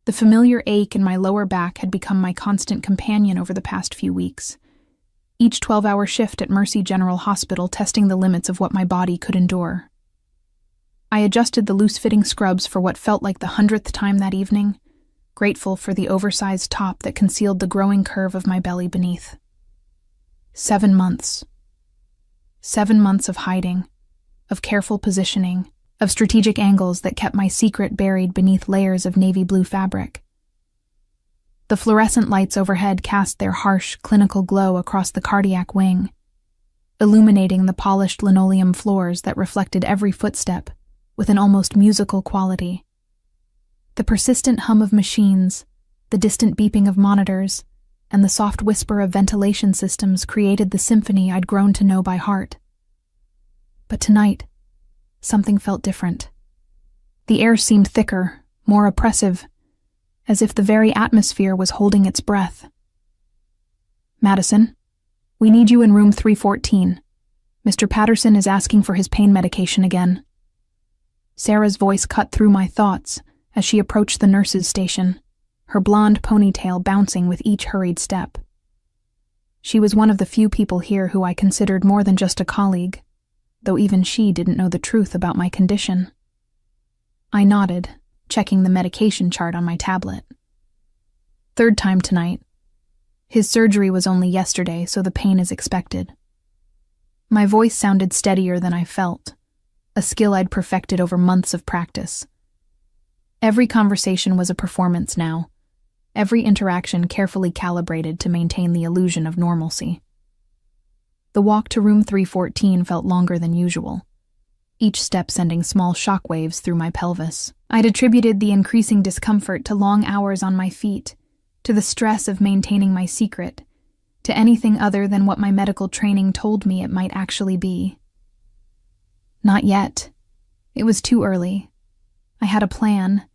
The familiar ache in my lower back had become my constant companion over the past few weeks. Each 12-hour shift at Mercy General Hospital testing the limits of what my body could endure. I adjusted the loose-fitting scrubs for what felt like the 100th time that evening, grateful for the oversized top that concealed the growing curve of my belly beneath. 7 months. 7 months of hiding, of careful positioning, of strategic angles that kept my secret buried beneath layers of navy blue fabric. The fluorescent lights overhead cast their harsh, clinical glow across the cardiac wing, illuminating the polished linoleum floors that reflected every footstep with an almost musical quality. The persistent hum of machines, the distant beeping of monitors, and the soft whisper of ventilation systems created the symphony I'd grown to know by heart. But tonight, something felt different. The air seemed thicker, more oppressive, as if the very atmosphere was holding its breath. "Madison, we need you in room 314. Mr. Patterson is asking for his pain medication again." Sarah's voice cut through my thoughts as she approached the nurse's station, her blonde ponytail bouncing with each hurried step. She was one of the few people here who I considered more than just a colleague, though even she didn't know the truth about my condition. I nodded, checking the medication chart on my tablet. 3rd time tonight. His surgery was only yesterday, so the pain is expected. My voice sounded steadier than I felt, a skill I'd perfected over months of practice. Every conversation was a performance now, every interaction carefully calibrated to maintain the illusion of normalcy. The walk to room 314 felt longer than usual, each step sending small shockwaves through my pelvis. I'd attributed the increasing discomfort to long hours on my feet, to the stress of maintaining my secret, to anything other than what my medical training told me it might actually be. Not yet. It was too early. I had a plan,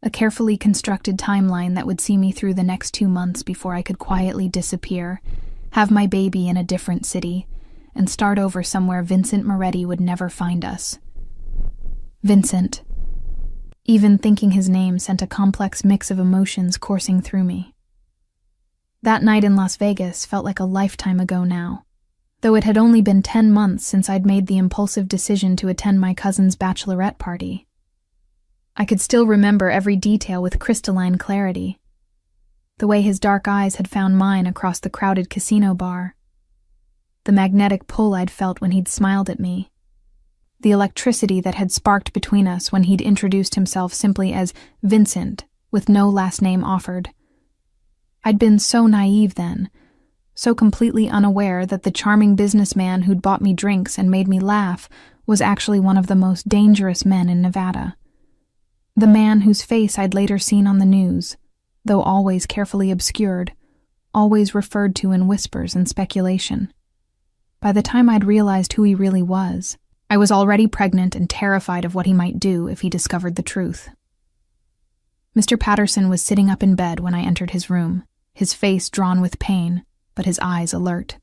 a carefully constructed timeline that would see me through the next 2 months before I could quietly disappear, have my baby in a different city, and start over somewhere Vincent Moretti would never find us. Vincent. Even thinking his name sent a complex mix of emotions coursing through me. That night in Las Vegas felt like a lifetime ago now, though it had only been 10 months since I'd made the impulsive decision to attend my cousin's bachelorette party. I could still remember every detail with crystalline clarity. The way his dark eyes had found mine across the crowded casino bar. The magnetic pull I'd felt when he'd smiled at me. The electricity that had sparked between us when he'd introduced himself simply as Vincent, with no last name offered. I'd been so naive then, so completely unaware that the charming businessman who'd bought me drinks and made me laugh was actually one of the most dangerous men in Nevada. The man whose face I'd later seen on the news, though always carefully obscured, always referred to in whispers and speculation. By the time I'd realized who he really was, I was already pregnant and terrified of what he might do if he discovered the truth. Mr. Patterson was sitting up in bed when I entered his room, his face drawn with pain, but his eyes alert.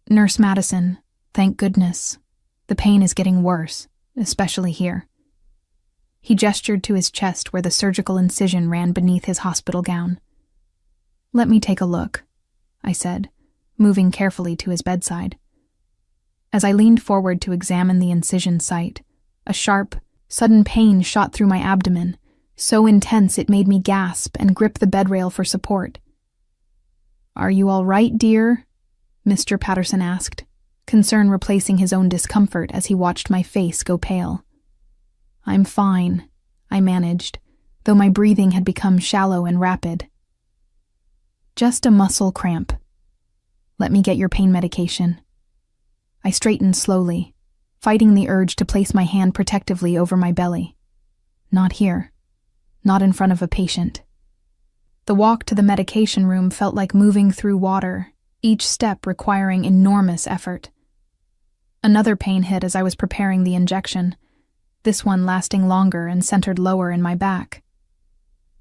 "Nurse Madison, thank goodness. The pain is getting worse, especially here." He gestured to his chest where the surgical incision ran beneath his hospital gown. "Let me take a look," I said, moving carefully to his bedside. As I leaned forward to examine the incision site, a sharp, sudden pain shot through my abdomen, so intense it made me gasp and grip the bedrail for support. "Are you all right, dear?" Mr. Patterson asked, concern replacing his own discomfort as he watched my face go pale. "I'm fine," I managed, though my breathing had become shallow and rapid. "Just a muscle cramp. Let me get your pain medication." I straightened slowly, fighting the urge to place my hand protectively over my belly. Not here. Not in front of a patient. The walk to the medication room felt like moving through water, each step requiring enormous effort. Another pain hit as I was preparing the injection, this one lasting longer and centered lower in my back.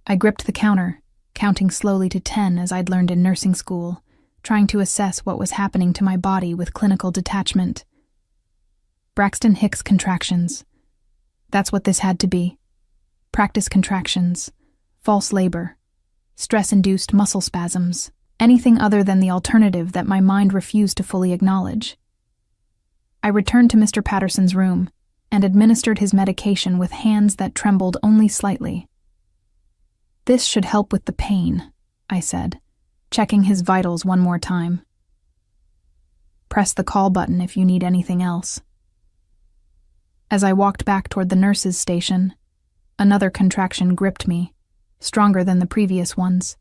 I gripped the counter, counting slowly to 10 as I'd learned in nursing school, trying to assess what was happening to my body with clinical detachment. Braxton Hicks contractions. That's what this had to be. Practice contractions, false labor, stress-induced muscle spasms, anything other than the alternative that my mind refused to fully acknowledge. I returned to Mr. Patterson's room and administered his medication with hands that trembled only slightly. "This should help with the pain," I said, checking his vitals one more time. "Press the call button if you need anything else." As I walked back toward the nurse's station, another contraction gripped me, stronger than the previous ones.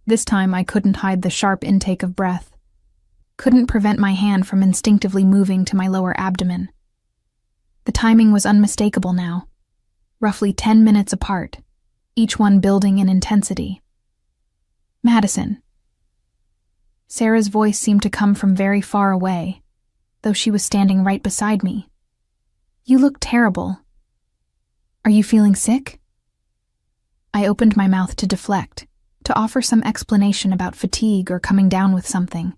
This time I couldn't hide the sharp intake of breath, couldn't prevent my hand from instinctively moving to my lower abdomen. The timing was unmistakable now, roughly 10 minutes apart, each one building in intensity. "Madison." Sarah's voice seemed to come from very far away, though she was standing right beside me. "You look terrible. Are you feeling sick?" I opened my mouth to deflect, to offer some explanation about fatigue or coming down with something,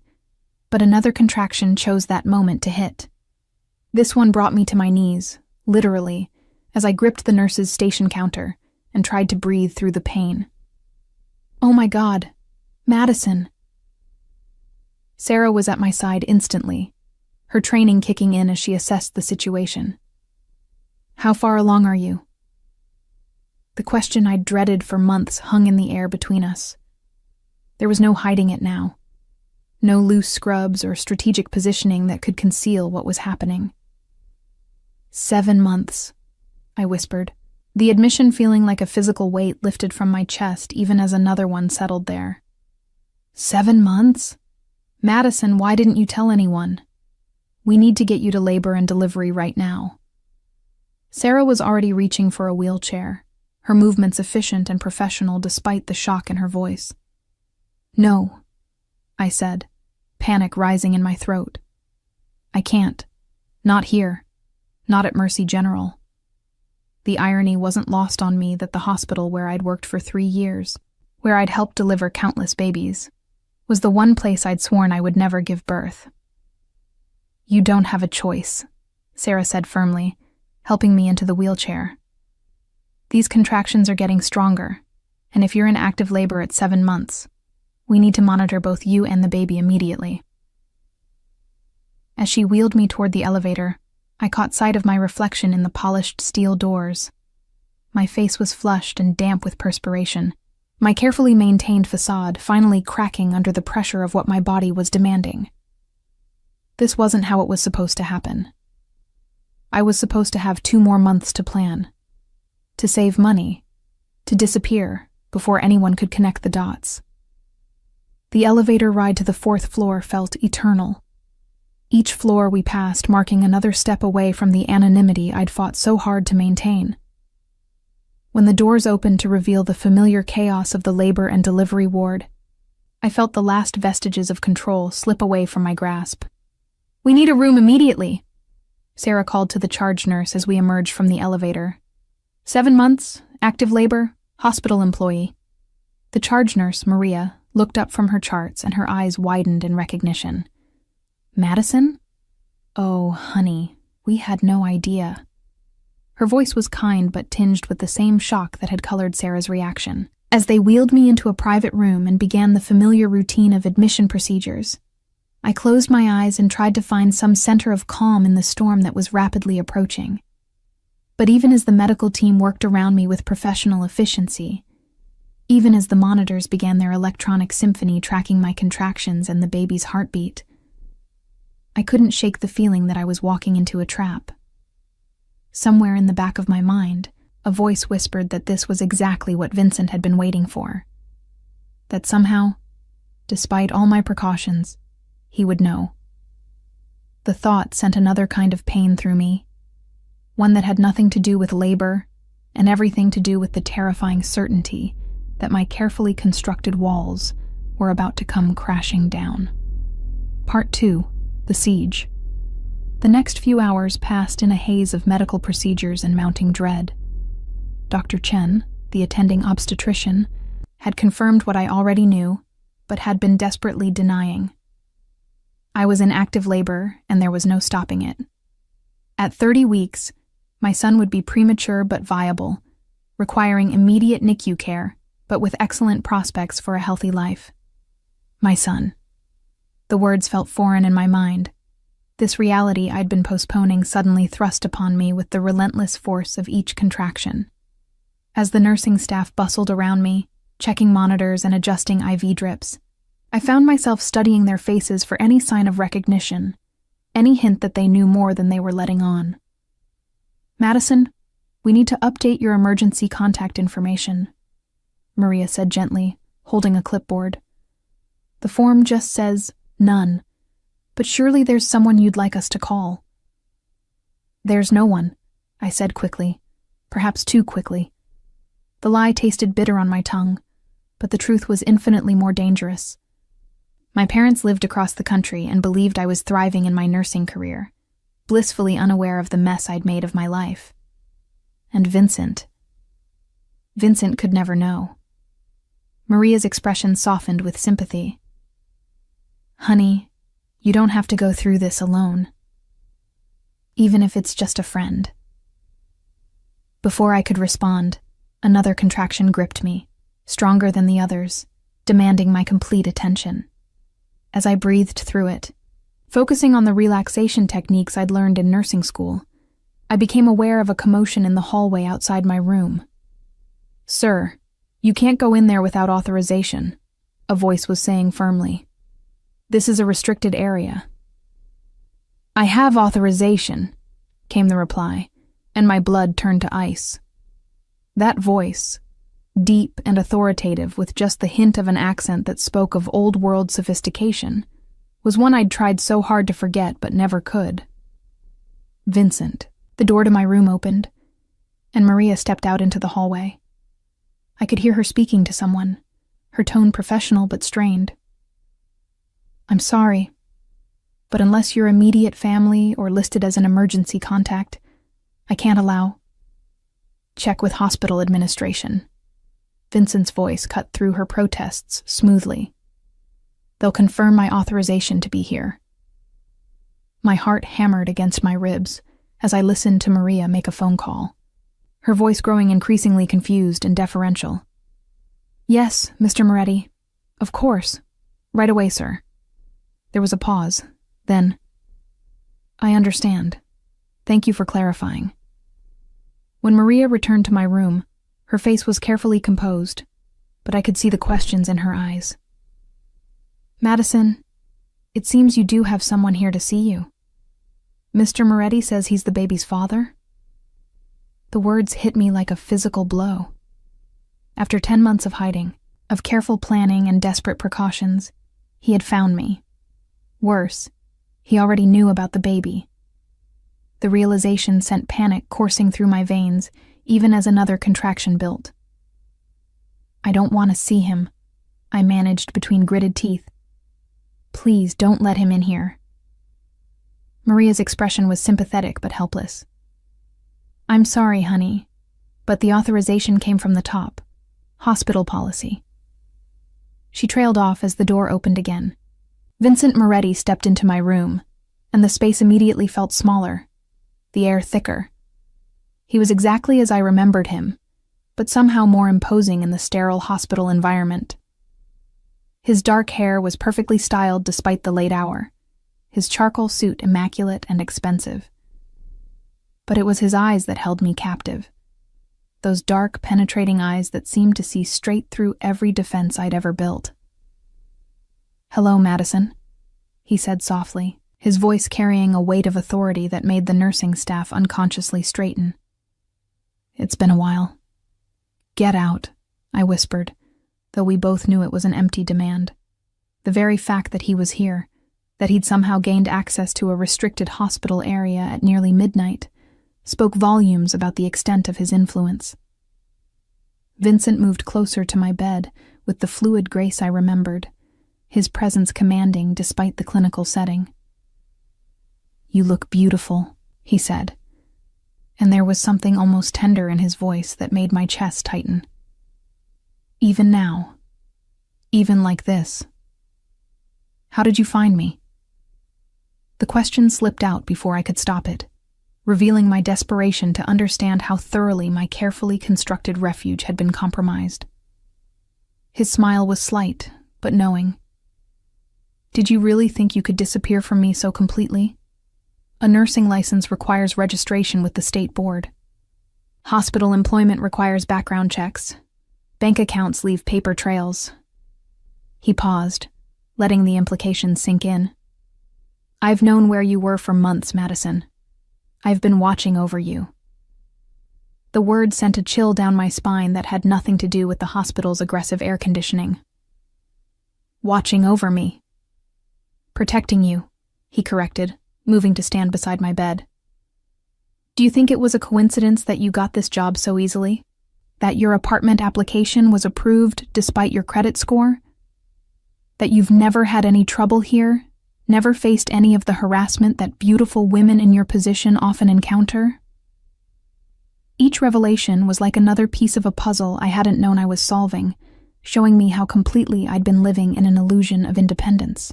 but another contraction chose that moment to hit. This one brought me to my knees, literally, as I gripped the nurse's station counter and tried to breathe through the pain. "Oh my God, Madison." Sarah was at my side instantly, her training kicking in as she assessed the situation. "How far along are you?" The question I'd dreaded for months hung in the air between us. There was no hiding it now. No loose scrubs or strategic positioning that could conceal what was happening. 7 months, I whispered, the admission feeling like a physical weight lifted from my chest even as another one settled there. 7 months? Madison, why didn't you tell anyone? We need to get you to labor and delivery right now. Sarah was already reaching for a wheelchair, her movements efficient and professional despite the shock in her voice. "No," I said, panic rising in my throat. "I can't. Not here. Not at Mercy General." The irony wasn't lost on me that the hospital where I'd worked for 3 years, where I'd helped deliver countless babies, was the one place I'd sworn I would never give birth. "You don't have a choice," Sarah said firmly, helping me into the wheelchair. "These contractions are getting stronger, and if you're in active labor at 7 months, we need to monitor both you and the baby immediately." As she wheeled me toward the elevator, I caught sight of my reflection in the polished steel doors. My face was flushed and damp with perspiration, my carefully maintained facade finally cracking under the pressure of what my body was demanding. This wasn't how it was supposed to happen. I was supposed to have 2 more months to plan, to save money, to disappear before anyone could connect the dots. The elevator ride to the 4th floor felt eternal. Each floor we passed marking another step away from the anonymity I'd fought so hard to maintain. When the doors opened to reveal the familiar chaos of the labor and delivery ward, I felt the last vestiges of control slip away from my grasp. "We need a room immediately," Sarah called to the charge nurse as we emerged from the elevator. 7 months, active labor, hospital employee. The charge nurse, Maria, looked up from her charts and her eyes widened in recognition. "Madison? Oh, honey, we had no idea." Her voice was kind but tinged with the same shock that had colored Sarah's reaction. As they wheeled me into a private room and began the familiar routine of admission procedures, I closed my eyes and tried to find some center of calm in the storm that was rapidly approaching. But even as the medical team worked around me with professional efficiency, even as the monitors began their electronic symphony tracking my contractions and the baby's heartbeat, I couldn't shake the feeling that I was walking into a trap. Somewhere in the back of my mind, a voice whispered that this was exactly what Vincent had been waiting for. That somehow, despite all my precautions, he would know. The thought sent another kind of pain through me, one that had nothing to do with labor and everything to do with the terrifying certainty that my carefully constructed walls were about to come crashing down. Part 2. The Siege. The next few hours passed in a haze of medical procedures and mounting dread. Dr. Chen, the attending obstetrician, had confirmed what I already knew, but had been desperately denying. I was in active labor, and there was no stopping it. At 30 weeks, my son would be premature but viable, requiring immediate NICU care, but with excellent prospects for a healthy life. My son. The words felt foreign in my mind. This reality I'd been postponing suddenly thrust upon me with the relentless force of each contraction. As the nursing staff bustled around me, checking monitors and adjusting IV drips, I found myself studying their faces for any sign of recognition, any hint that they knew more than they were letting on. "Madison, we need to update your emergency contact information," Maria said gently, holding a clipboard. "The form just says none, but surely there's someone you'd like us to call." "There's no one," I said quickly, perhaps too quickly. The lie tasted bitter on my tongue, but the truth was infinitely more dangerous. My parents lived across the country and believed I was thriving in my nursing career, blissfully unaware of the mess I'd made of my life. And Vincent could never know. Maria's expression softened with sympathy. "Honey, you don't have to go through this alone. Even if it's just a friend." Before I could respond, another contraction gripped me, stronger than the others, demanding my complete attention. As I breathed through it, focusing on the relaxation techniques I'd learned in nursing school, I became aware of a commotion in the hallway outside my room. "Sir, you can't go in there without authorization," a voice was saying firmly. "This is a restricted area." "I have authorization," came the reply, and my blood turned to ice. That voice, deep and authoritative with just the hint of an accent that spoke of old-world sophistication, was one I'd tried so hard to forget but never could. "Vincent." The door to my room opened, and Maria stepped out into the hallway. I could hear her speaking to someone, her tone professional but strained. "I'm sorry, but unless you're immediate family or listed as an emergency contact, I can't allow." "Check with hospital administration." Vincent's voice cut through her protests smoothly. "They'll confirm my authorization to be here." My heart hammered against my ribs as I listened to Maria make a phone call, her voice growing increasingly confused and deferential. "Yes, Mr. Moretti. Of course. Right away, sir." There was a pause. Then, "I understand. Thank you for clarifying." When Maria returned to my room, her face was carefully composed, but I could see the questions in her eyes. "Madison, it seems you do have someone here to see you. Mr. Moretti says he's the baby's father?" The words hit me like a physical blow. After 10 months of hiding, of careful planning and desperate precautions, he had found me. Worse, he already knew about the baby. The realization sent panic coursing through my veins, even as another contraction built. "I don't want to see him," I managed between gritted teeth. "Please don't let him in here." Maria's expression was sympathetic but helpless. "I'm sorry, honey, but the authorization came from the top. Hospital policy." She trailed off as the door opened again. Vincent Moretti stepped into my room, and the space immediately felt smaller, the air thicker. He was exactly as I remembered him, but somehow more imposing in the sterile hospital environment. His dark hair was perfectly styled despite the late hour, his charcoal suit immaculate and expensive. But it was his eyes that held me captive. Those dark, penetrating eyes that seemed to see straight through every defense I'd ever built. "Hello, Madison," he said softly, his voice carrying a weight of authority that made the nursing staff unconsciously straighten. "It's been a while." "Get out," I whispered, though we both knew it was an empty demand. The very fact that he was here, that he'd somehow gained access to a restricted hospital area at nearly midnight, spoke volumes about the extent of his influence. Vincent moved closer to my bed with the fluid grace I remembered, his presence commanding despite the clinical setting. "You look beautiful," he said, and there was something almost tender in his voice that made my chest tighten. "Even now, even like this. How did you find me?" The question slipped out before I could stop it. revealing my desperation to understand how thoroughly my carefully constructed refuge had been compromised. His smile was slight, but knowing. "Did you really think you could disappear from me so completely? A nursing license requires registration with the state board. Hospital employment requires background checks. Bank accounts leave paper trails." He paused, letting the implications sink in. "I've known where you were for months, Madison. I've been watching over you." The word sent a chill down my spine that had nothing to do with the hospital's aggressive air conditioning. "Watching over me." "Protecting you," he corrected, moving to stand beside my bed. "Do you think it was a coincidence that you got this job so easily? That your apartment application was approved despite your credit score? That you've never had any trouble here? Never faced any of the harassment that beautiful women in your position often encounter?" Each revelation was like another piece of a puzzle I hadn't known I was solving, showing me how completely I'd been living in an illusion of independence.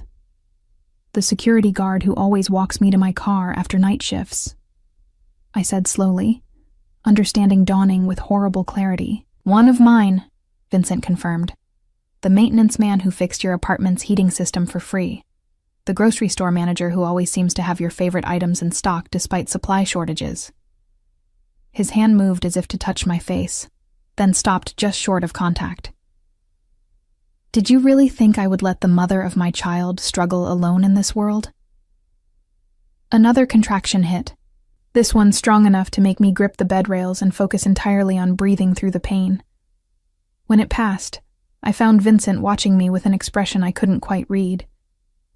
"The security guard who always walks me to my car after night shifts," I said slowly, understanding dawning with horrible clarity. "One of mine," Vincent confirmed. "The maintenance man who fixed your apartment's heating system for free. The grocery store manager who always seems to have your favorite items in stock despite supply shortages." His hand moved as if to touch my face, then stopped just short of contact. "Did you really think I would let the mother of my child struggle alone in this world?" Another contraction hit, this one strong enough to make me grip the bed rails and focus entirely on breathing through the pain. When it passed, I found Vincent watching me with an expression I couldn't quite read,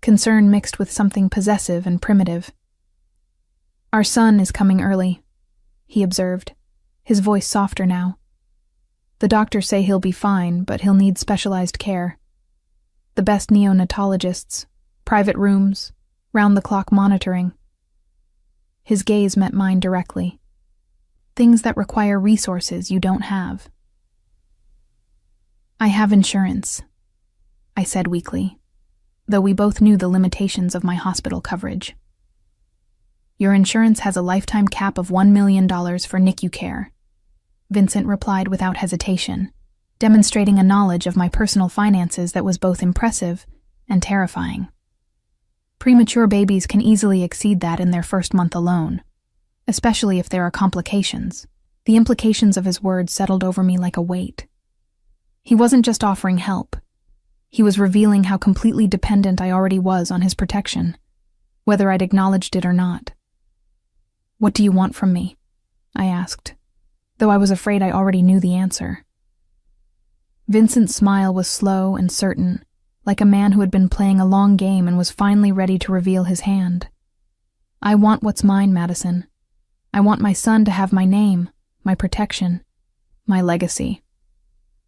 concern mixed with something possessive and primitive. "Our son is coming early," he observed, his voice softer now. "The doctors say he'll be fine, but he'll need specialized care. The best neonatologists, private rooms, round-the-clock monitoring." His gaze met mine directly. "Things that require resources you don't have." "I have insurance," I said weakly, though we both knew the limitations of my hospital coverage. "Your insurance has a lifetime cap of $1 million for NICU care," Vincent replied without hesitation, demonstrating a knowledge of my personal finances that was both impressive and terrifying. "Premature babies can easily exceed that in their first month alone, especially if there are complications." The implications of his words settled over me like a weight. He wasn't just offering help. He was revealing how completely dependent I already was on his protection, whether I'd acknowledged it or not. "What do you want from me?" I asked, though I was afraid I already knew the answer. Vincent's smile was slow and certain, like a man who had been playing a long game and was finally ready to reveal his hand. "I want what's mine, Madison. I want my son to have my name, my protection, my legacy.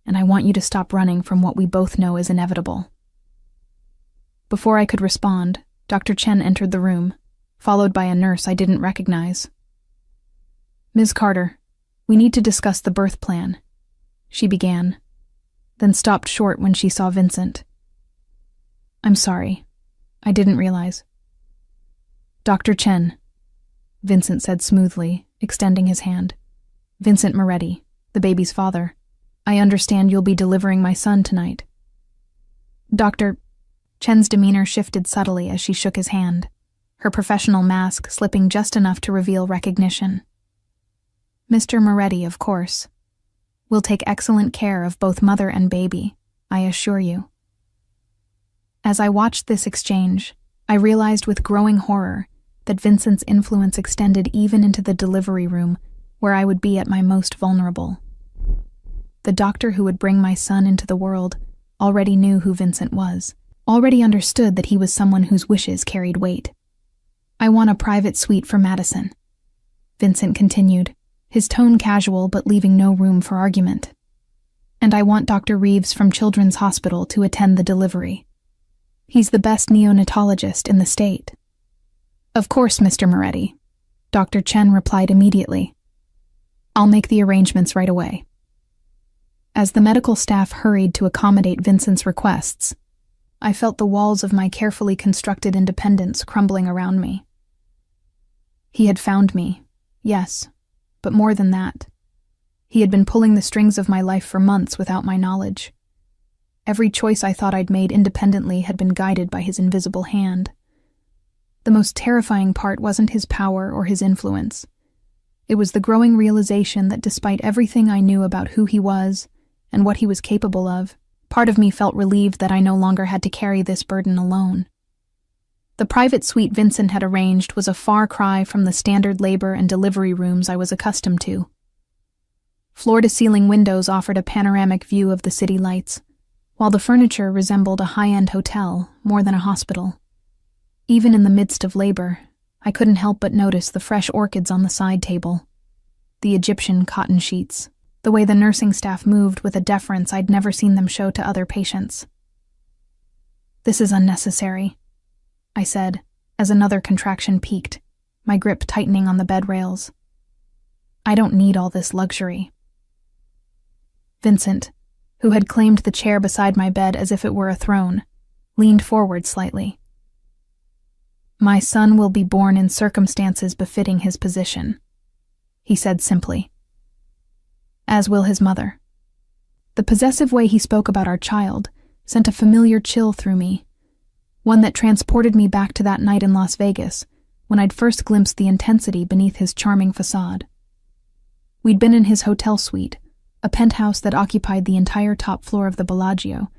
And I want you to stop running from what we both know is inevitable." Before I could respond, Dr. Chen entered the room, followed by a nurse I didn't recognize. "Ms. Carter, we need to discuss the birth plan," she began, then stopped short when she saw Vincent. "I'm sorry. I didn't realize." "Dr. Chen," Vincent said smoothly, extending his hand. "Vincent Moretti, the baby's father. I understand you'll be delivering my son tonight." "Dr." Chen's demeanor shifted subtly as she shook his hand, her professional mask slipping just enough to reveal recognition. "Mr. Moretti, of course. We'll take excellent care of both mother and baby, I assure you." As I watched this exchange, I realized with growing horror that Vincent's influence extended even into the delivery room, where I would be at my most vulnerable. The doctor who would bring my son into the world already knew who Vincent was, already understood that he was someone whose wishes carried weight. "I want a private suite for Madison," Vincent continued, his tone casual but leaving no room for argument. "And I want Dr. Reeves from Children's Hospital to attend the delivery. He's the best neonatologist in the state." "Of course, Mr. Moretti," Dr. Chen replied immediately. "I'll make the arrangements right away." As the medical staff hurried to accommodate Vincent's requests, I felt the walls of my carefully constructed independence crumbling around me. He had found me, Yes, but more than that. He had been pulling the strings of my life for months without my knowledge. Every choice I thought I'd made independently had been guided by his invisible hand. The most terrifying part wasn't his power or his influence. It was the growing realization that despite everything I knew about who he was and what he was capable of, part of me felt relieved that I no longer had to carry this burden alone. The private suite Vincent had arranged was a far cry from the standard labor and delivery rooms I was accustomed to. Floor-to-ceiling windows offered a panoramic view of the city lights, while the furniture resembled a high-end hotel more than a hospital. Even in the midst of labor, I couldn't help but notice the fresh orchids on the side table, the Egyptian cotton sheets, the way the nursing staff moved with a deference I'd never seen them show to other patients. "This is unnecessary," I said, as another contraction peaked, my grip tightening on the bed rails. "I don't need all this luxury." Vincent, who had claimed the chair beside my bed as if it were a throne, leaned forward slightly. "My son will be born in circumstances befitting his position," he said simply. "As will his mother." The possessive way he spoke about our child sent a familiar chill through me, one that transported me back to that night in Las Vegas when I'd first glimpsed the intensity beneath his charming facade. We'd been in his hotel suite, a penthouse that occupied the entire top floor of the Bellagio,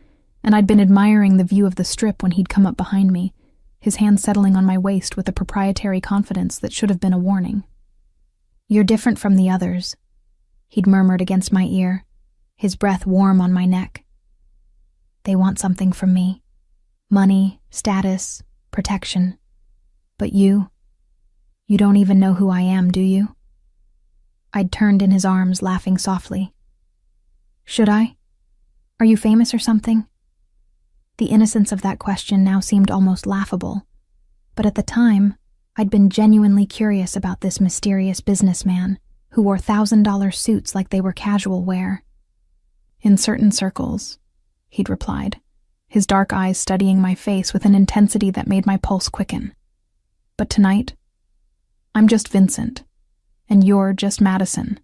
and I'd been admiring the view of the Strip when he'd come up behind me, his hand settling on my waist with a proprietary confidence that should have been a warning. "You're different from the others," he'd murmured against my ear, his breath warm on my neck. "They want something from me. Money, status, protection. But you don't even know who I am, do you?" I'd turned in his arms, laughing softly. "Should I? Are you famous or something?" The innocence of that question now seemed almost laughable, but at the time, I'd been genuinely curious about this mysterious businessman who wore $1,000 suits like they were casual wear. "In certain circles," he'd replied, his dark eyes studying my face with an intensity that made my pulse quicken. "But tonight, I'm just Vincent, and you're just Madison.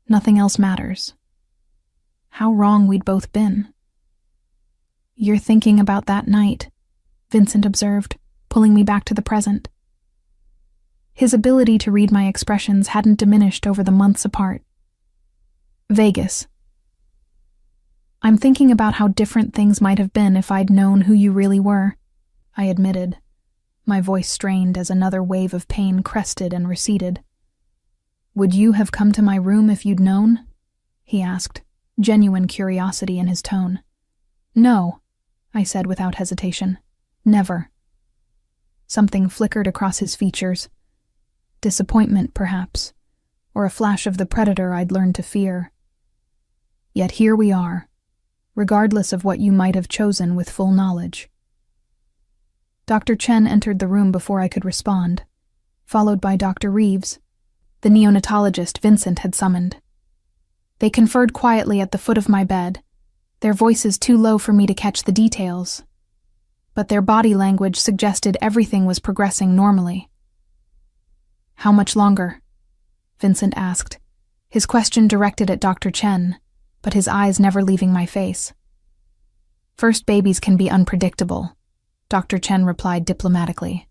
Nothing else matters." How wrong we'd both been. "You're thinking about that night," Vincent observed, pulling me back to the present. His ability to read my expressions hadn't diminished over the months apart. "Vegas. I'm thinking about how different things might have been if I'd known who you really were," I admitted, my voice strained as another wave of pain crested and receded. "Would you have come to my room if you'd known?" he asked, genuine curiosity in his tone. "No," I said without hesitation. "Never." Something flickered across his features. Disappointment, perhaps, or a flash of the predator I'd learned to fear. Yet here we are, regardless of what you might have chosen with full knowledge. Dr. Chen entered the room before I could respond, followed by Dr. Reeves, the neonatologist Vincent had summoned. They conferred quietly at the foot of my bed, their voices too low for me to catch the details, but their body language suggested everything was progressing normally. "How much longer?" Vincent asked, his question directed at Dr. Chen, but his eyes never leaving my face. "First babies can be unpredictable," Dr. Chen replied diplomatically.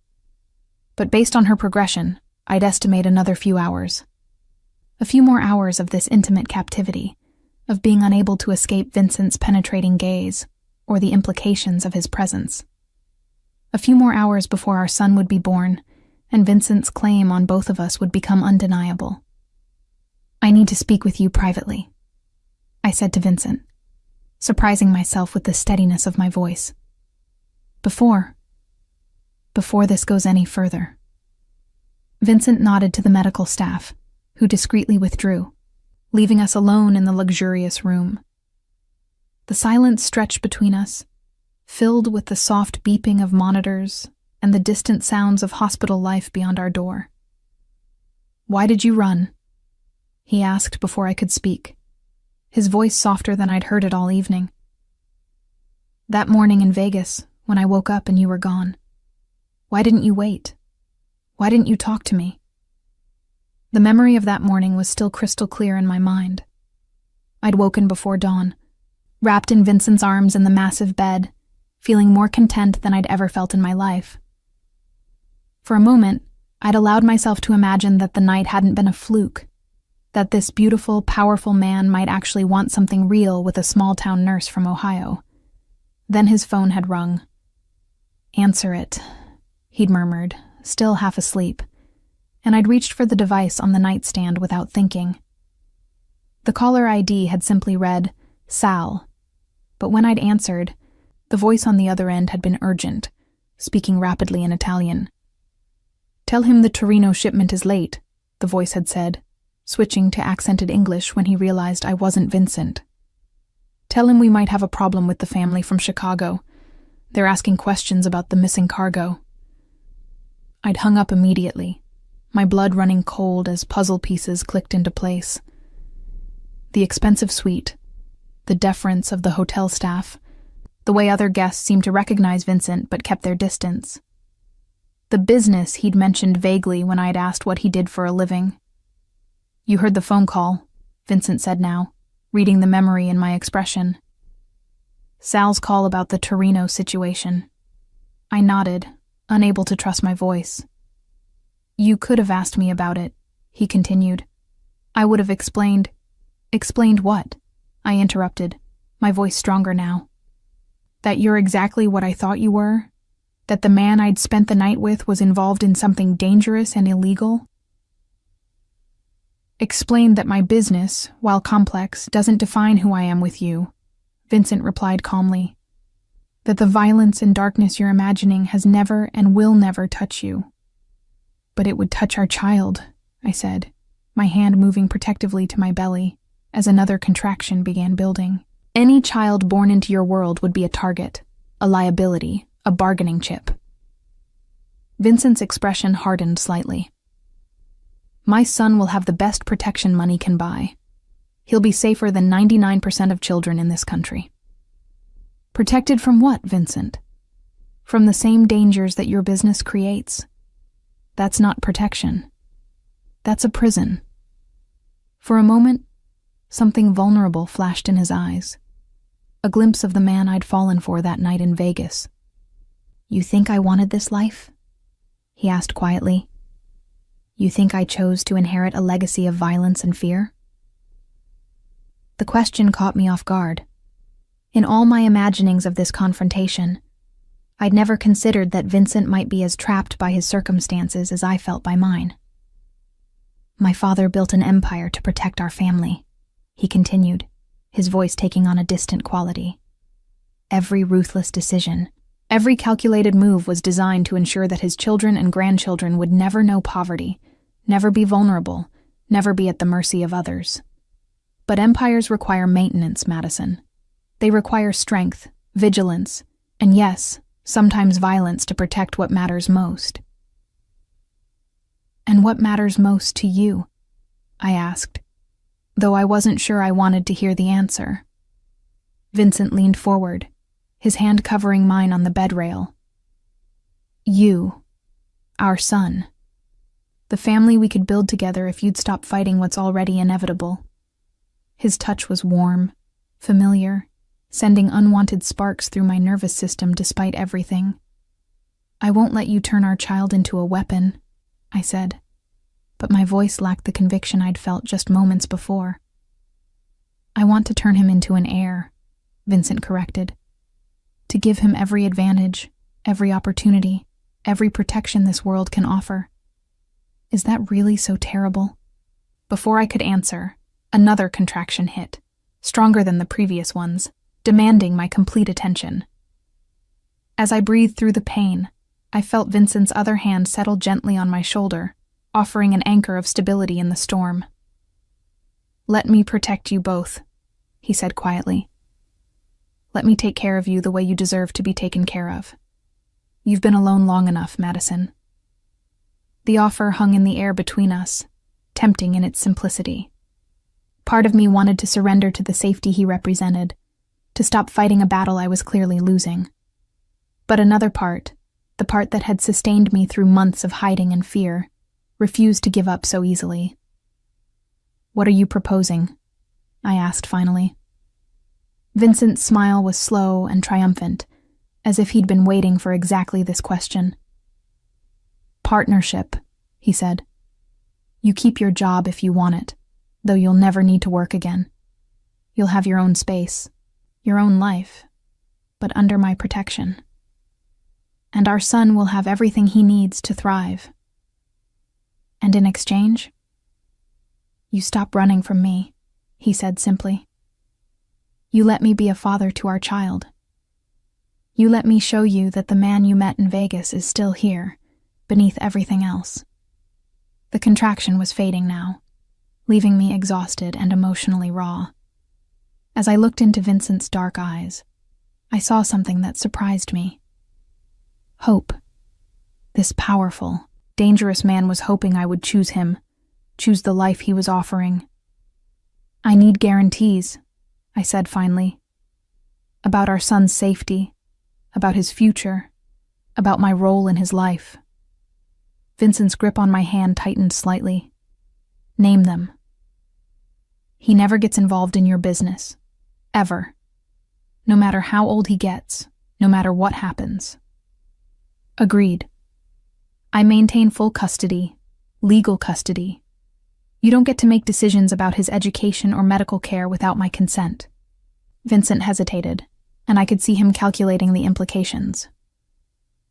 "But based on her progression, I'd estimate another few hours. A few more hours of this intimate captivity, of being unable to escape Vincent's penetrating gaze, or the implications of his presence. A few more hours before our son would be born, and Vincent's claim on both of us would become undeniable. "I need to speak with you privately," I said to Vincent, surprising myself with the steadiness of my voice. Before this goes any further." Vincent nodded to the medical staff, who discreetly withdrew, leaving us alone in the luxurious room. The silence stretched between us, filled with the soft beeping of monitors and the distant sounds of hospital life beyond our door. "Why did you run?" he asked before I could speak, his voice softer than I'd heard it all evening. "That morning in Vegas, when I woke up and you were gone. Why didn't you wait? Why didn't you talk to me?" The memory of that morning was still crystal clear in my mind. I'd woken before dawn, wrapped in Vincent's arms in the massive bed, feeling more content than I'd ever felt in my life. For a moment, I'd allowed myself to imagine that the night hadn't been a fluke, that this beautiful, powerful man might actually want something real with a small-town nurse from Ohio. Then his phone had rung. "Answer it," he'd murmured, still half asleep, and I'd reached for the device on the nightstand without thinking. The caller ID had simply read, "Sal," but when I'd answered, the voice on the other end had been urgent, speaking rapidly in Italian. "Tell him the Torino shipment is late," the voice had said, switching to accented English when he realized I wasn't Vincent. "Tell him we might have a problem with the family from Chicago. They're asking questions about the missing cargo." I'd hung up immediately, my blood running cold as puzzle pieces clicked into place. The expensive suite, the deference of the hotel staff, the way other guests seemed to recognize Vincent but kept their distance. The business he'd mentioned vaguely when I'd asked what he did for a living. "You heard the phone call," Vincent said now, reading the memory in my expression. "Sal's call about the Torino situation." I nodded, unable to trust my voice. "You could have asked me about it," he continued. "I would have explained." "Explained what?" I interrupted, my voice stronger now. "That you're exactly what I thought you were? That the man I'd spent the night with was involved in something dangerous and illegal?" "Explained that my business, while complex, doesn't define who I am with you," Vincent replied calmly. "That the violence and darkness you're imagining has never and will never touch you." "But it would touch our child," I said, my hand moving protectively to my belly as another contraction began building. "Any child born into your world would be a target, a liability, a bargaining chip." Vincent's expression hardened slightly. "My son will have the best protection money can buy. He'll be safer than 99% of children in this country." "Protected from what, Vincent?" "From the same dangers that your business creates. That's not protection. That's a prison." For a moment, something vulnerable flashed in his eyes, a glimpse of the man I'd fallen for that night in Vegas. "You think I wanted this life?" he asked quietly. "You think I chose to inherit a legacy of violence and fear?" The question caught me off guard. In all my imaginings of this confrontation, I'd never considered that Vincent might be as trapped by his circumstances as I felt by mine. "My father built an empire to protect our family," he continued, his voice taking on a distant quality. "Every ruthless decision, every calculated move was designed to ensure that his children and grandchildren would never know poverty, never be vulnerable, never be at the mercy of others. But empires require maintenance, Madison. They require strength, vigilance, and yes, sometimes violence to protect what matters most." "And what matters most to you?" I asked, though I wasn't sure I wanted to hear the answer. Vincent leaned forward, his hand covering mine on the bed rail. "You, our son. The family we could build together if you'd stop fighting what's already inevitable." His touch was warm, familiar, sending unwanted sparks through my nervous system despite everything. "I won't let you turn our child into a weapon," I said, but my voice lacked the conviction I'd felt just moments before. "I want to turn him into an heir," Vincent corrected. "To give him every advantage, every opportunity, every protection this world can offer." Is that really so terrible? Before I could answer, another contraction hit, stronger than the previous ones, demanding my complete attention. As I breathed through the pain, I felt Vincent's other hand settle gently on my shoulder, offering an anchor of stability in the storm. "Let me protect you both," he said quietly. "Let me take care of you the way you deserve to be taken care of. You've been alone long enough, Madison." The offer hung in the air between us, tempting in its simplicity. Part of me wanted to surrender to the safety he represented, to stop fighting a battle I was clearly losing. But another part, the part that had sustained me through months of hiding and fear, refused to give up so easily. What are you proposing? I asked finally. Vincent's smile was slow and triumphant, as if he'd been waiting for exactly this question. Partnership, he said. You keep your job if you want it, though you'll never need to work again. You'll have your own space, your own life, but under my protection. And our son will have everything he needs to thrive. And in exchange, you stop running from me, he said simply. You let me be a father to our child. You let me show you that the man you met in Vegas is still here, beneath everything else. The contraction was fading now, leaving me exhausted and emotionally raw. As I looked into Vincent's dark eyes, I saw something that surprised me. Hope. This powerful, dangerous man was hoping I would choose him, choose the life he was offering. I need guarantees, I said finally. About our son's safety, about his future, about my role in his life. Vincent's grip on my hand tightened slightly. Name them. He never gets involved in your business. Ever. No matter how old he gets, no matter what happens. Agreed. I maintain full custody, legal custody. You don't get to make decisions about his education or medical care without my consent. Vincent hesitated, and I could see him calculating the implications.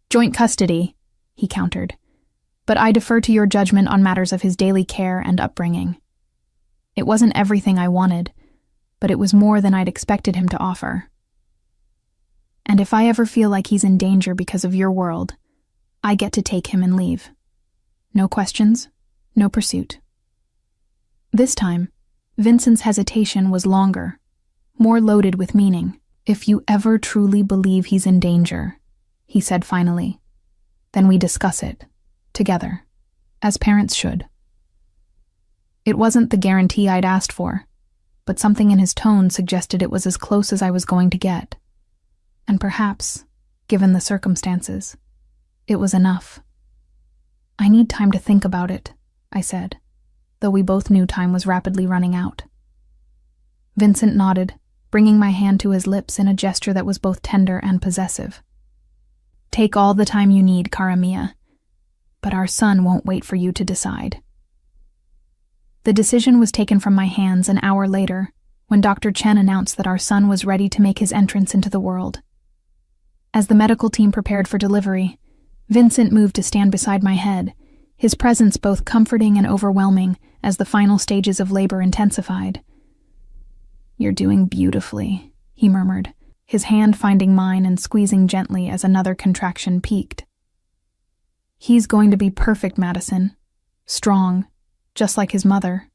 Joint custody, he countered, but I defer to your judgment on matters of his daily care and upbringing. It wasn't everything I wanted, but it was more than I'd expected him to offer. And if I ever feel like he's in danger because of your world, I get to take him and leave. No questions, no pursuit. This time, Vincent's hesitation was longer, more loaded with meaning. If you ever truly believe he's in danger, he said finally, then we discuss it, together, as parents should. It wasn't the guarantee I'd asked for, but something in his tone suggested it was as close as I was going to get. And perhaps, given the circumstances, it was enough. I need time to think about it, I said, though we both knew time was rapidly running out. Vincent nodded, bringing my hand to his lips in a gesture that was both tender and possessive. Take all the time you need, cara mia, but our son won't wait for you to decide. The decision was taken from my hands an hour later, when Dr. Chen announced that our son was ready to make his entrance into the world. As the medical team prepared for delivery, Vincent moved to stand beside my head, his presence both comforting and overwhelming as the final stages of labor intensified. You're doing beautifully, he murmured, his hand finding mine and squeezing gently as another contraction peaked. He's going to be perfect, Madison. Strong, just like his mother.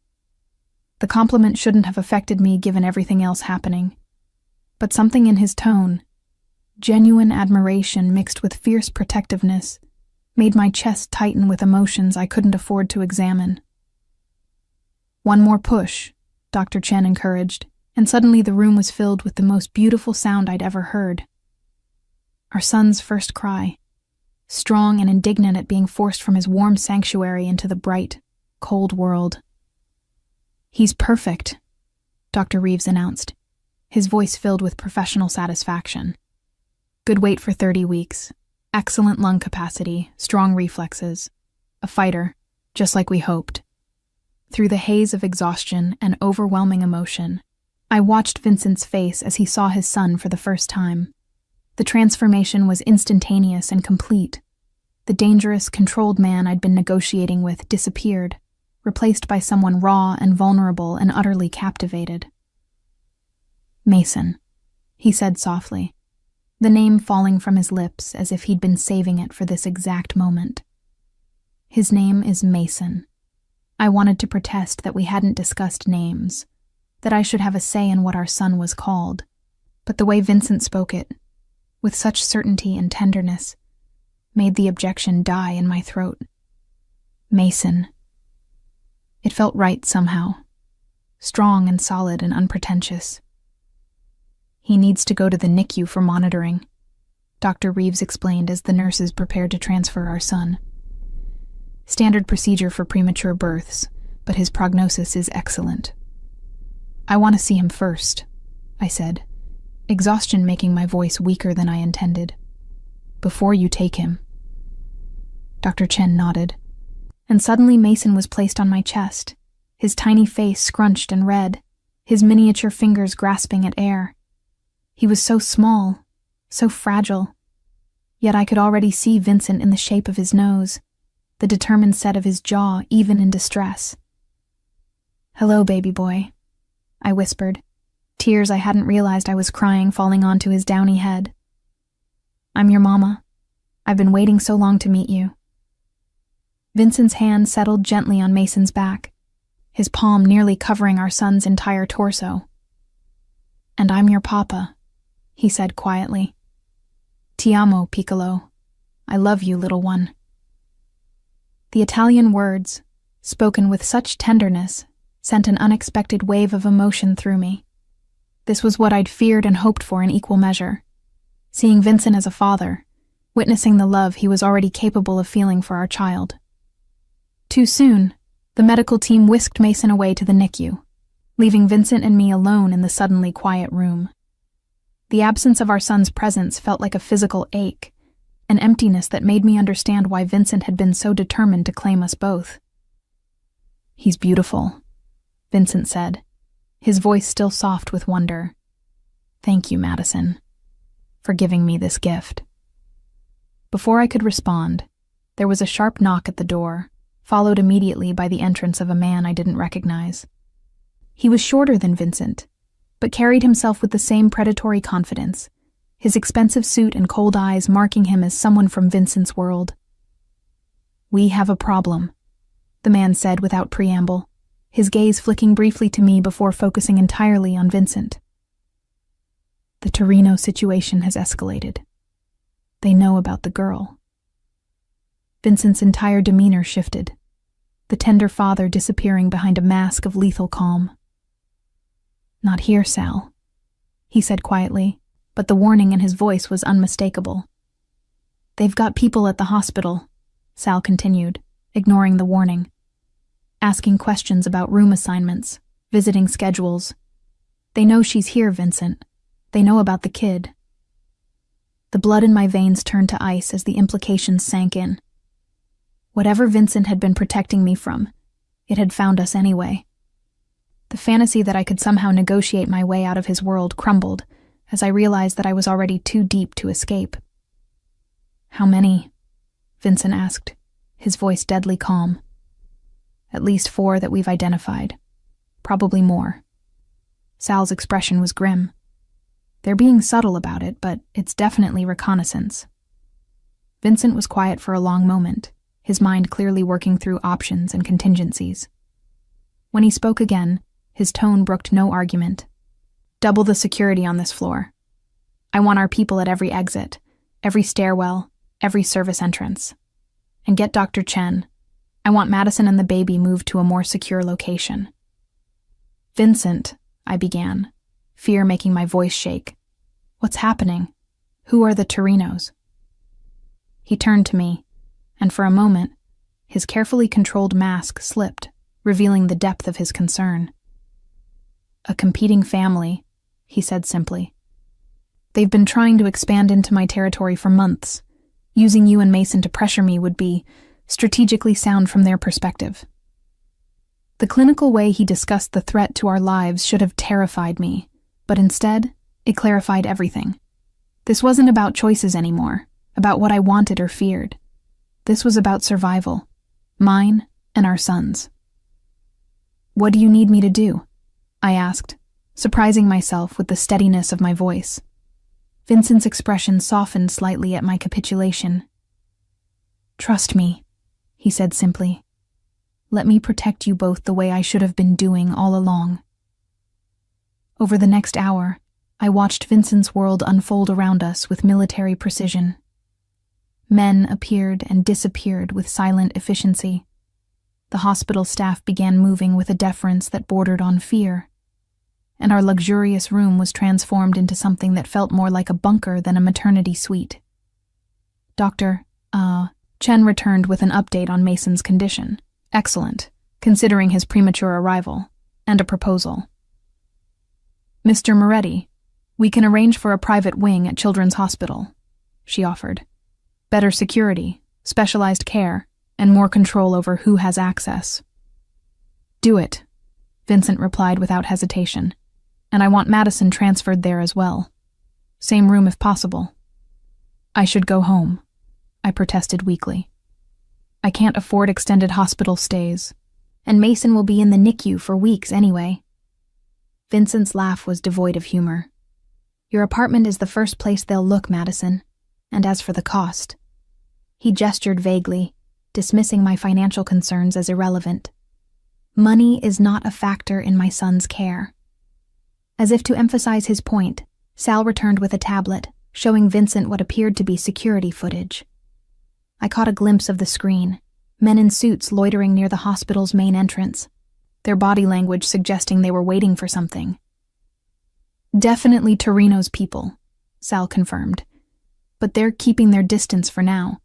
The compliment shouldn't have affected me given everything else happening. But something in his tone, genuine admiration mixed with fierce protectiveness, made my chest tighten with emotions I couldn't afford to examine. One more push, Dr. Chen encouraged, and suddenly the room was filled with the most beautiful sound I'd ever heard. Our son's first cry, strong and indignant at being forced from his warm sanctuary into the bright, cold world. He's perfect, Dr. Reeves announced, his voice filled with professional satisfaction. Good weight for 30 weeks, excellent lung capacity, strong reflexes. A fighter, just like we hoped. Through the haze of exhaustion and overwhelming emotion, I watched Vincent's face as he saw his son for the first time. The transformation was instantaneous and complete. The dangerous, controlled man I'd been negotiating with disappeared, replaced by someone raw and vulnerable and utterly captivated. Mason, he said softly, the name falling from his lips as if he'd been saving it for this exact moment. His name is Mason. I wanted to protest that we hadn't discussed names, that I should have a say in what our son was called, but the way Vincent spoke it, with such certainty and tenderness, made the objection die in my throat. Mason. It felt right somehow, strong and solid and unpretentious. He needs to go to the NICU for monitoring, Dr. Reeves explained as the nurses prepared to transfer our son. Standard procedure for premature births, but his prognosis is excellent. I want to see him first, I said, exhaustion making my voice weaker than I intended. Before you take him. Dr. Chen nodded, and suddenly Mason was placed on my chest, his tiny face scrunched and red, his miniature fingers grasping at air. He was so small, so fragile, yet I could already see Vincent in the shape of his nose, the determined set of his jaw even in distress. "Hello, baby boy," I whispered, tears I hadn't realized I was crying falling onto his downy head. "I'm your mama. I've been waiting so long to meet you." Vincent's hand settled gently on Mason's back, his palm nearly covering our son's entire torso. "And I'm your papa," he said quietly. "Ti amo, Piccolo. I love you, little one." The Italian words, spoken with such tenderness, sent an unexpected wave of emotion through me. This was what I'd feared and hoped for in equal measure. Seeing Vincent as a father, witnessing the love he was already capable of feeling for our child. Too soon, the medical team whisked Mason away to the NICU, leaving Vincent and me alone in the suddenly quiet room. The absence of our son's presence felt like a physical ache, an emptiness that made me understand why Vincent had been so determined to claim us both. "He's beautiful," Vincent said, his voice still soft with wonder. "Thank you, Madison, for giving me this gift." Before I could respond, there was a sharp knock at the door, followed immediately by the entrance of a man I didn't recognize. He was shorter than Vincent, but carried himself with the same predatory confidence, his expensive suit and cold eyes marking him as someone from Vincent's world. "We have a problem," the man said without preamble, his gaze flicking briefly to me before focusing entirely on Vincent. "The Torino situation has escalated. They know about the girl." Vincent's entire demeanor shifted, the tender father disappearing behind a mask of lethal calm. "Not here, Sal," he said quietly, but the warning in his voice was unmistakable. "They've got people at the hospital," Sal continued, ignoring the warning, asking questions about room assignments, visiting schedules. "They know she's here, Vincent. They know about the kid." The blood in my veins turned to ice as the implications sank in. Whatever Vincent had been protecting me from, it had found us anyway. The fantasy that I could somehow negotiate my way out of his world crumbled as I realized that I was already too deep to escape. "How many?" Vincent asked, his voice deadly calm. "At least 4 that we've identified. Probably more." Sal's expression was grim. "They're being subtle about it, but it's definitely reconnaissance." Vincent was quiet for a long moment, his mind clearly working through options and contingencies. When he spoke again, his tone brooked no argument. "Double the security on this floor. I want our people at every exit, every stairwell, every service entrance. And get Dr. Chen. I want Madison and the baby moved to a more secure location." "Vincent," I began, fear making my voice shake. "What's happening? Who are the Torinos?" He turned to me, and for a moment, his carefully controlled mask slipped, revealing the depth of his concern. "A competing family," he said simply. "They've been trying to expand into my territory for months. Using you and Mason to pressure me would be strategically sound from their perspective." The clinical way he discussed the threat to our lives should have terrified me, but instead, it clarified everything. This wasn't about choices anymore, about what I wanted or feared. This was about survival, mine and our son's. "What do you need me to do?" I asked, surprising myself with the steadiness of my voice. Vincent's expression softened slightly at my capitulation. "Trust me," he said simply. "Let me protect you both the way I should have been doing all along." Over the next hour, I watched Vincent's world unfold around us with military precision. Men appeared and disappeared with silent efficiency. The hospital staff began moving with a deference that bordered on fear, and our luxurious room was transformed into something that felt more like a bunker than a maternity suite. Dr. Chen returned with an update on Mason's condition. "Excellent. considering his premature arrival, and a proposal. "Mr. Moretti, we can arrange for a private wing at Children's Hospital," she offered. "Better security, specialized care, and more control over who has access." "Do it," Vincent replied without hesitation. "And I want Madison transferred there as well. Same room if possible." "I should go home," I protested weakly. "I can't afford extended hospital stays. And Mason will be in the NICU for weeks anyway." Vincent's laugh was devoid of humor. "Your apartment is the first place they'll look, Madison. And as for the cost..." He gestured vaguely, dismissing my financial concerns as irrelevant. "Money is not a factor in my son's care." As if to emphasize his point, Sal returned with a tablet, showing Vincent what appeared to be security footage. I caught a glimpse of the screen, men in suits loitering near the hospital's main entrance, their body language suggesting they were waiting for something. "Definitely Torino's people," Sal confirmed. "But they're keeping their distance for now,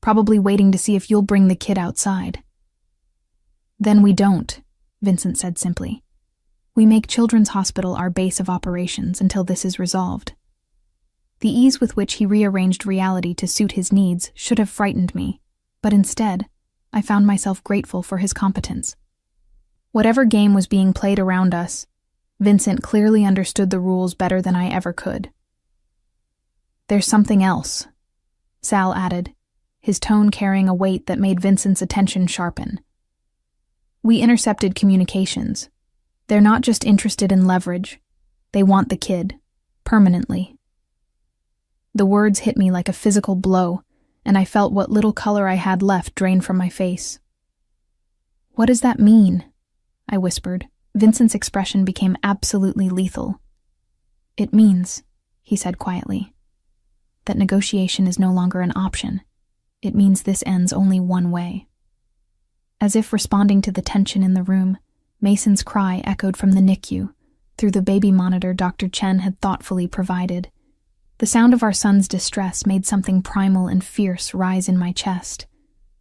probably waiting to see if you'll bring the kid outside." "Then we don't," Vincent said simply. "We make Children's Hospital our base of operations until this is resolved." The ease with which he rearranged reality to suit his needs should have frightened me, but instead, I found myself grateful for his competence. Whatever game was being played around us, Vincent clearly understood the rules better than I ever could. "There's something else," Sal added, his tone carrying a weight that made Vincent's attention sharpen. "We intercepted communications. They're not just interested in leverage. They want the kid, permanently." The words hit me like a physical blow, and I felt what little color I had left drain from my face. "What does that mean?" I whispered. Vincent's expression became absolutely lethal. "It means," he said quietly, "that negotiation is no longer an option. It means this ends only one way." As if responding to the tension in the room, Mason's cry echoed from the NICU, through the baby monitor Dr. Chen had thoughtfully provided. The sound of our son's distress made something primal and fierce rise in my chest,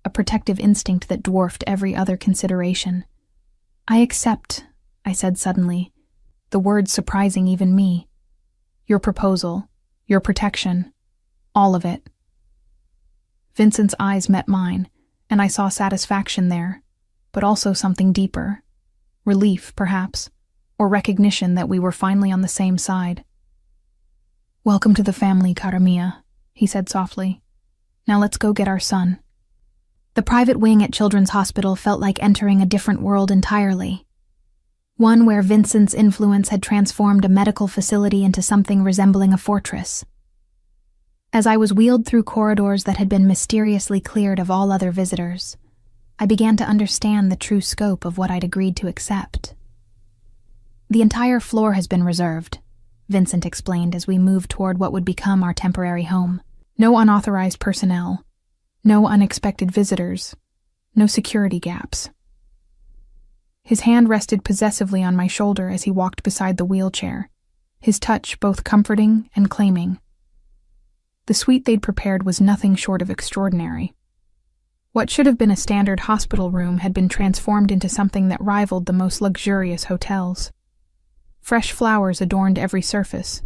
a protective instinct that dwarfed every other consideration. "I accept," I said suddenly, the words surprising even me. "Your proposal, your protection, all of it." Vincent's eyes met mine, and I saw satisfaction there, but also something deeper. Relief, perhaps, or recognition that we were finally on the same side. "Welcome to the family, cara mia," he said softly. "Now let's go get our son." The private wing at Children's Hospital felt like entering a different world entirely. One where Vincent's influence had transformed a medical facility into something resembling a fortress. As I was wheeled through corridors that had been mysteriously cleared of all other visitors, I began to understand the true scope of what I'd agreed to accept. "The entire floor has been reserved," Vincent explained as we moved toward what would become our temporary home. "No unauthorized personnel, no unexpected visitors, no security gaps." His hand rested possessively on my shoulder as he walked beside the wheelchair, his touch both comforting and claiming. The suite they'd prepared was nothing short of extraordinary. What should have been a standard hospital room had been transformed into something that rivaled the most luxurious hotels. Fresh flowers adorned every surface.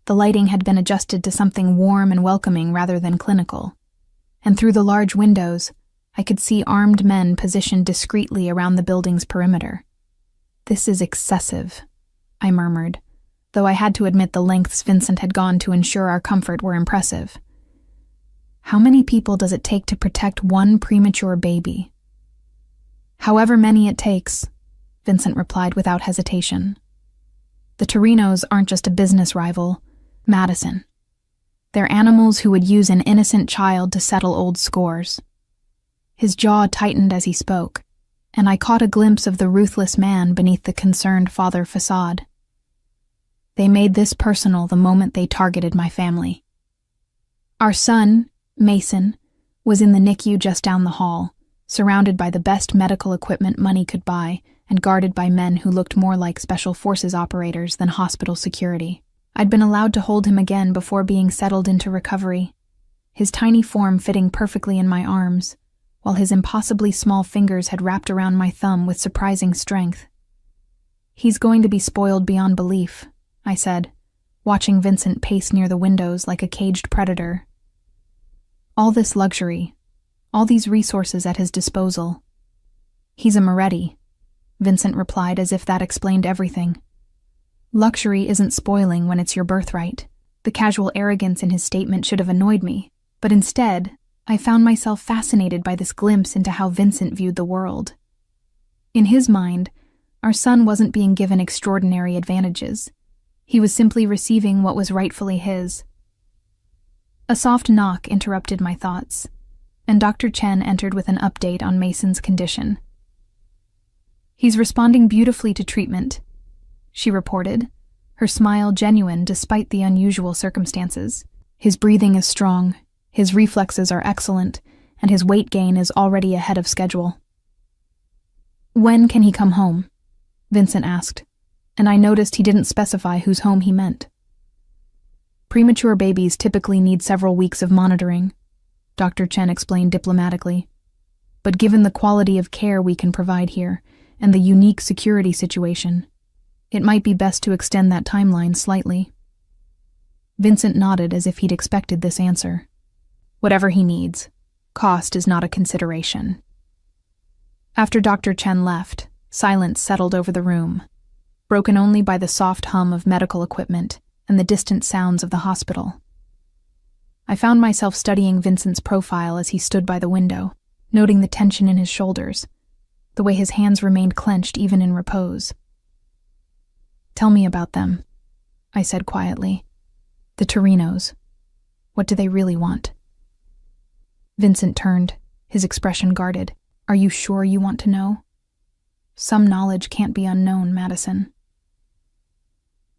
The lighting had been adjusted to something warm and welcoming rather than clinical. And through the large windows, I could see armed men positioned discreetly around the building's perimeter. "This is excessive," I murmured, though I had to admit the lengths Vincent had gone to ensure our comfort were impressive. "How many people does it take to protect one premature baby?" "However many it takes," Vincent replied without hesitation. "The Torinos aren't just a business rival, Madison. They're animals who would use an innocent child to settle old scores." His jaw tightened as he spoke, and I caught a glimpse of the ruthless man beneath the concerned father facade. They made this personal the moment they targeted my family. Our son, Mason, was in the NICU just down the hall, surrounded by the best medical equipment money could buy and guarded by men who looked more like special forces operators than hospital security. I'd been allowed to hold him again before being settled into recovery, his tiny form fitting perfectly in my arms, while his impossibly small fingers had wrapped around my thumb with surprising strength. "He's going to be spoiled beyond belief," I said, watching Vincent pace near the windows like a caged predator. "All this luxury, all these resources at his disposal. He's a Moretti," Vincent replied as if that explained everything. "Luxury isn't spoiling when it's your birthright." The casual arrogance in his statement should have annoyed me, but instead, I found myself fascinated by this glimpse into how Vincent viewed the world. In his mind, our son wasn't being given extraordinary advantages. He was simply receiving what was rightfully his. A soft knock interrupted my thoughts, and Dr. Chen entered with an update on Mason's condition. "He's responding beautifully to treatment," she reported, her smile genuine despite the unusual circumstances. "His breathing is strong, his reflexes are excellent, and his weight gain is already ahead of schedule." "When can he come home?" Vincent asked, and I noticed he didn't specify whose home he meant. "Premature babies typically need several weeks of monitoring," Dr. Chen explained diplomatically. "But given the quality of care we can provide here, and the unique security situation, it might be best to extend that timeline slightly." Vincent nodded as if he'd expected this answer. "Whatever he needs. Cost is not a consideration." After Dr. Chen left, silence settled over the room, broken only by the soft hum of medical equipment and the distant sounds of the hospital. I found myself studying Vincent's profile as he stood by the window, noting the tension in his shoulders, the way his hands remained clenched even in repose. "Tell me about them," I said quietly. "The Torinos. What do they really want?" Vincent turned, his expression guarded. "Are you sure you want to know? Some knowledge can't be unknown, Madison."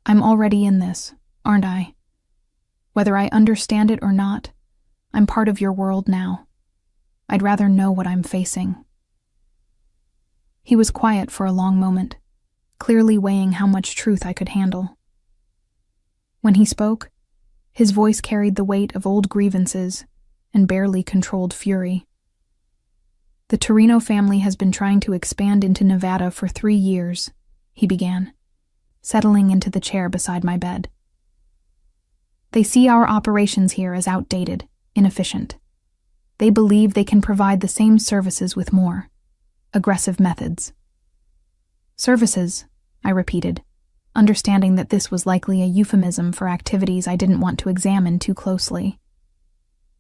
"I'm already in this, aren't I? Whether I understand it or not, I'm part of your world now. I'd rather know what I'm facing." He was quiet for a long moment, clearly weighing how much truth I could handle. When he spoke, his voice carried the weight of old grievances and barely controlled fury. "The Torino family has been trying to expand into Nevada for 3 years, he began, settling into the chair beside my bed. "They see our operations here as outdated, inefficient. They believe they can provide the same services with more aggressive methods." "Services," I repeated, understanding that this was likely a euphemism for activities I didn't want to examine too closely.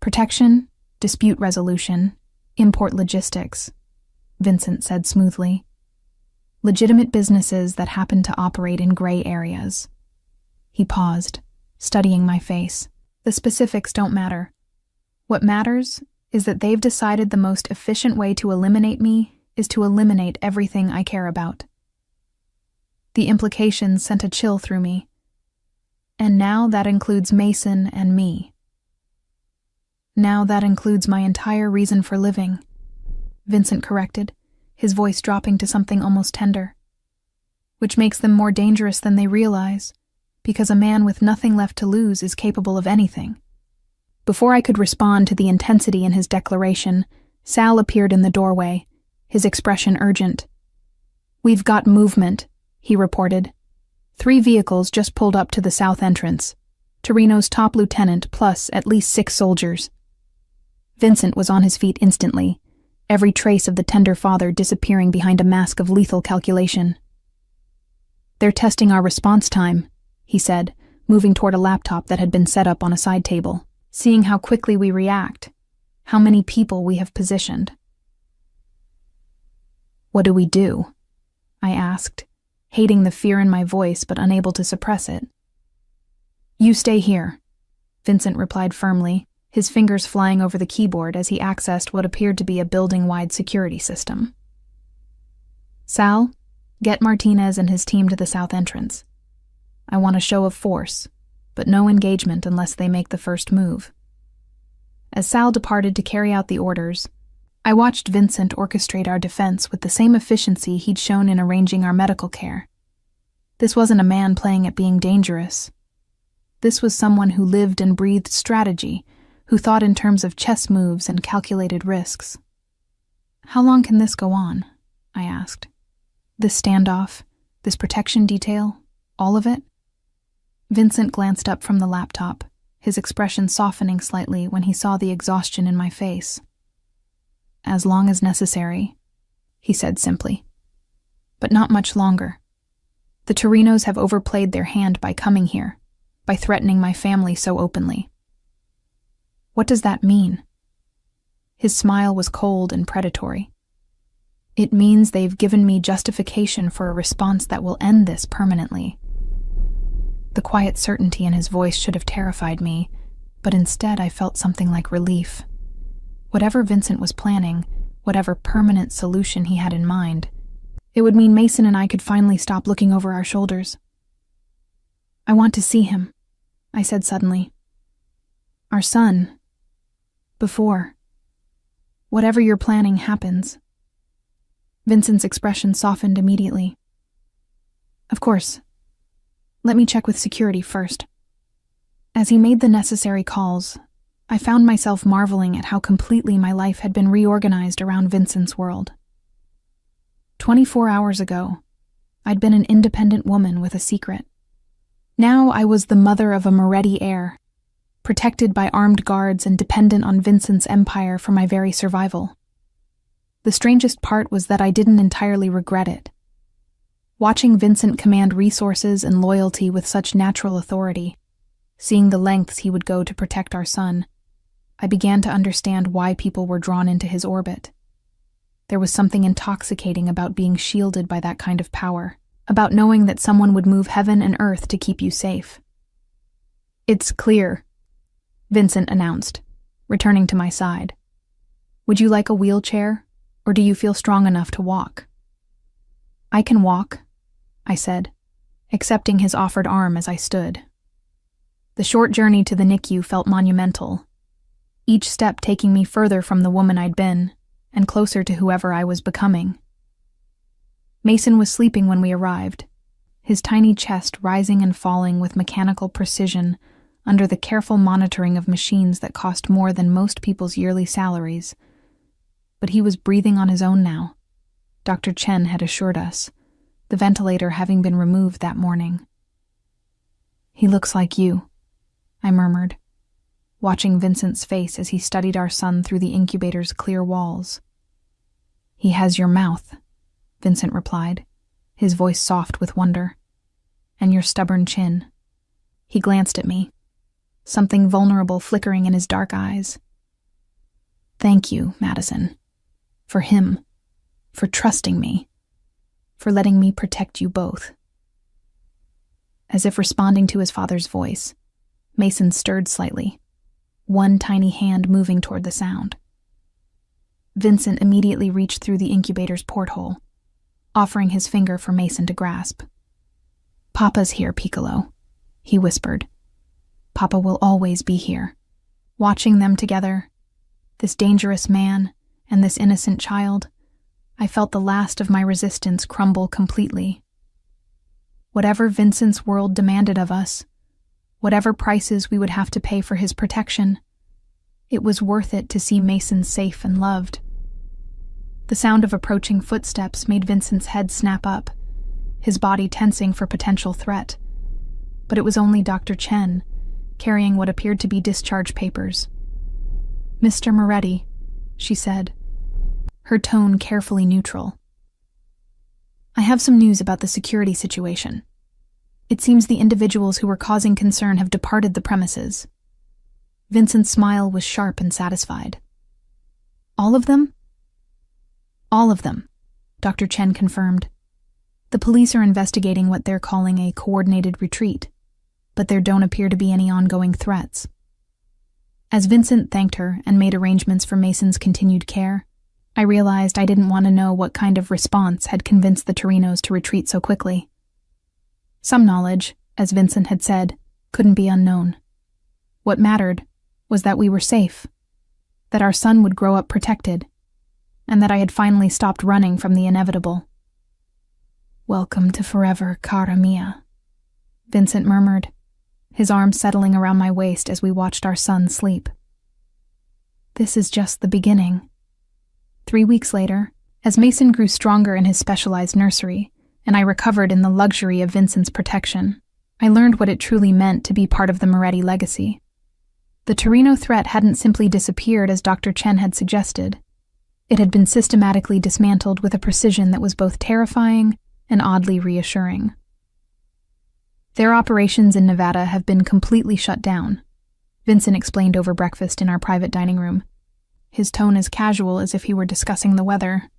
"Protection, dispute resolution, import logistics," Vincent said smoothly. "Legitimate businesses that happen to operate in gray areas." He paused, studying my face. "The specifics don't matter. What matters is that they've decided the most efficient way to eliminate me is to eliminate everything I care about." The implications sent a chill through me. "And now that includes Mason and me." "Now that includes my entire reason for living," Vincent corrected, his voice dropping to something almost tender. "Which makes them more dangerous than they realize, because a man with nothing left to lose is capable of anything." Before I could respond to the intensity in his declaration, Sal appeared in the doorway, his expression urgent. "We've got movement," he reported. 3 vehicles just pulled up to the south entrance. Torino's top lieutenant plus at least 6 soldiers. Vincent was on his feet instantly, every trace of the tender father disappearing behind a mask of lethal calculation. "They're testing our response time," he said, moving toward a laptop that had been set up on a side table, "seeing how quickly we react, how many people we have positioned." "What do we do?" I asked, hating the fear in my voice but unable to suppress it. "You stay here," Vincent replied firmly, his fingers flying over the keyboard as he accessed what appeared to be a building-wide security system. "Sal, get Martinez and his team to the south entrance. I want a show of force, but no engagement unless they make the first move." As Sal departed to carry out the orders, I watched Vincent orchestrate our defense with the same efficiency he'd shown in arranging our medical care. This wasn't a man playing at being dangerous. This was someone who lived and breathed strategy, who thought in terms of chess moves and calculated risks. How long can this go on? I asked. This standoff, this protection detail, all of it? Vincent glanced up from the laptop, his expression softening slightly when he saw the exhaustion in my face. As long as necessary, he said simply. But not much longer. The Torinos have overplayed their hand by coming here, by threatening my family so openly. What does that mean? His smile was cold and predatory. It means they've given me justification for a response that will end this permanently. The quiet certainty in his voice should have terrified me, but instead I felt something like relief. Whatever Vincent was planning, whatever permanent solution he had in mind, it would mean Mason and I could finally stop looking over our shoulders. I want to see him, I said suddenly. Our son. Before. Whatever you're planning happens. Vincent's expression softened immediately. Of course. Let me check with security first. As he made the necessary calls, I found myself marveling at how completely my life had been reorganized around Vincent's world. 24 hours ago, I'd been an independent woman with a secret. Now I was the mother of a Moretti heir, protected by armed guards and dependent on Vincent's empire for my very survival. The strangest part was that I didn't entirely regret it. Watching Vincent command resources and loyalty with such natural authority, seeing the lengths he would go to protect our son, I began to understand why people were drawn into his orbit. There was something intoxicating about being shielded by that kind of power, about knowing that someone would move heaven and earth to keep you safe. It's clear, Vincent announced, returning to my side. Would you like a wheelchair, or do you feel strong enough to walk? I can walk, I said, accepting his offered arm as I stood. The short journey to the NICU felt monumental, each step taking me further from the woman I'd been, and closer to whoever I was becoming. Mason was sleeping when we arrived, his tiny chest rising and falling with mechanical precision under the careful monitoring of machines that cost more than most people's yearly salaries. But he was breathing on his own now, Dr. Chen had assured us, the ventilator having been removed that morning. He looks like you, I murmured, watching Vincent's face as he studied our son through the incubator's clear walls. He has your mouth, Vincent replied, his voice soft with wonder, and your stubborn chin. He glanced at me, something vulnerable flickering in his dark eyes. Thank you, Madison. For him. For trusting me. For letting me protect you both. As if responding to his father's voice, Mason stirred slightly, one tiny hand moving toward the sound. Vincent immediately reached through the incubator's porthole, offering his finger for Mason to grasp. Papa's here, Piccolo, he whispered. Papa will always be here. Watching them together, this dangerous man and this innocent child, I felt the last of my resistance crumble completely. Whatever Vincent's world demanded of us, whatever prices we would have to pay for his protection, it was worth it to see Mason safe and loved. The sound of approaching footsteps made Vincent's head snap up, his body tensing for potential threat. But it was only Dr. Chen, carrying what appeared to be discharge papers. Mr. Moretti, she said, her tone carefully neutral. I have some news about the security situation. It seems the individuals who were causing concern have departed the premises. Vincent's smile was sharp and satisfied. All of them? All of them, Dr. Chen confirmed. The police are investigating what they're calling a coordinated retreat, but there don't appear to be any ongoing threats. As Vincent thanked her and made arrangements for Mason's continued care, I realized I didn't want to know what kind of response had convinced the Torinos to retreat so quickly. Some knowledge, as Vincent had said, couldn't be unknown. What mattered was that we were safe, that our son would grow up protected, and that I had finally stopped running from the inevitable. Welcome to forever, cara mia, Vincent murmured, his arms settling around my waist as we watched our son sleep. This is just the beginning. 3 weeks later, as Mason grew stronger in his specialized nursery, and I recovered in the luxury of Vincent's protection, I learned what it truly meant to be part of the Moretti legacy. The Torino threat hadn't simply disappeared as Dr. Chen had suggested. It had been systematically dismantled with a precision that was both terrifying and oddly reassuring. Their operations in Nevada have been completely shut down, Vincent explained over breakfast in our private dining room, his tone as casual as if he were discussing the weather.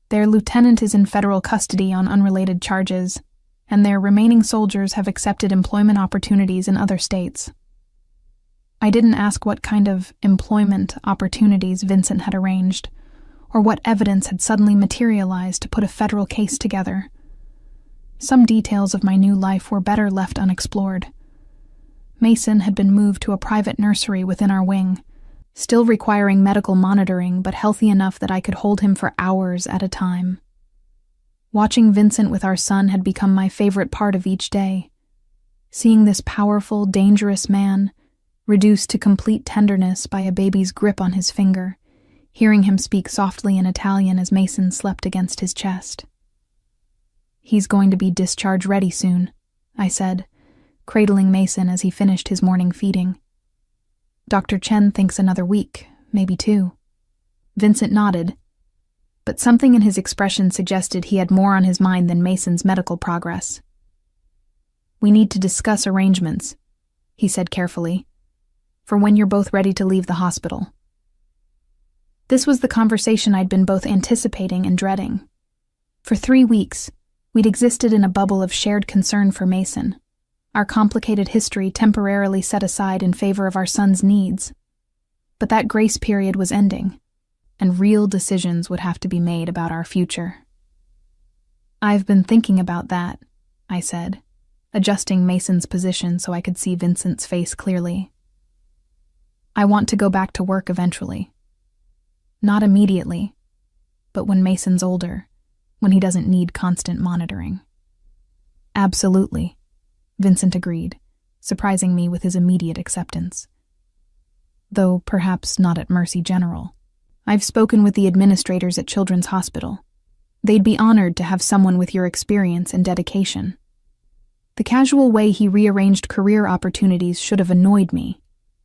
Their lieutenant is in federal custody on unrelated charges, and their remaining soldiers have accepted employment opportunities in other states. I didn't ask what kind of employment opportunities Vincent had arranged, or what evidence had suddenly materialized to put a federal case together. Some details of my new life were better left unexplored. Mason had been moved to a private nursery within our wing, still requiring medical monitoring but healthy enough that I could hold him for hours at a time. Watching Vincent with our son had become my favorite part of each day. Seeing this powerful, dangerous man reduced to complete tenderness by a baby's grip on his finger, hearing him speak softly in Italian as Mason slept against his chest. "He's going to be discharge ready soon," I said, cradling Mason as he finished his morning feeding. "Dr. Chen thinks another week, maybe 2. Vincent nodded, but something in his expression suggested he had more on his mind than Mason's medical progress. "We need to discuss arrangements," he said carefully, "for when you're both ready to leave the hospital." This was the conversation I'd been both anticipating and dreading. For 3 weeks, we'd existed in a bubble of shared concern for Mason, our complicated history temporarily set aside in favor of our son's needs. But that grace period was ending, and real decisions would have to be made about our future. "I've been thinking about that," I said, adjusting Mason's position so I could see Vincent's face clearly. "I want to go back to work eventually. Not immediately, but when Mason's older, when he doesn't need constant monitoring." "Absolutely," Vincent agreed, surprising me with his immediate acceptance. "Though perhaps not at Mercy General. I've spoken with the administrators at Children's Hospital. They'd be honored to have someone with your experience and dedication." The casual way he rearranged career opportunities should have annoyed me,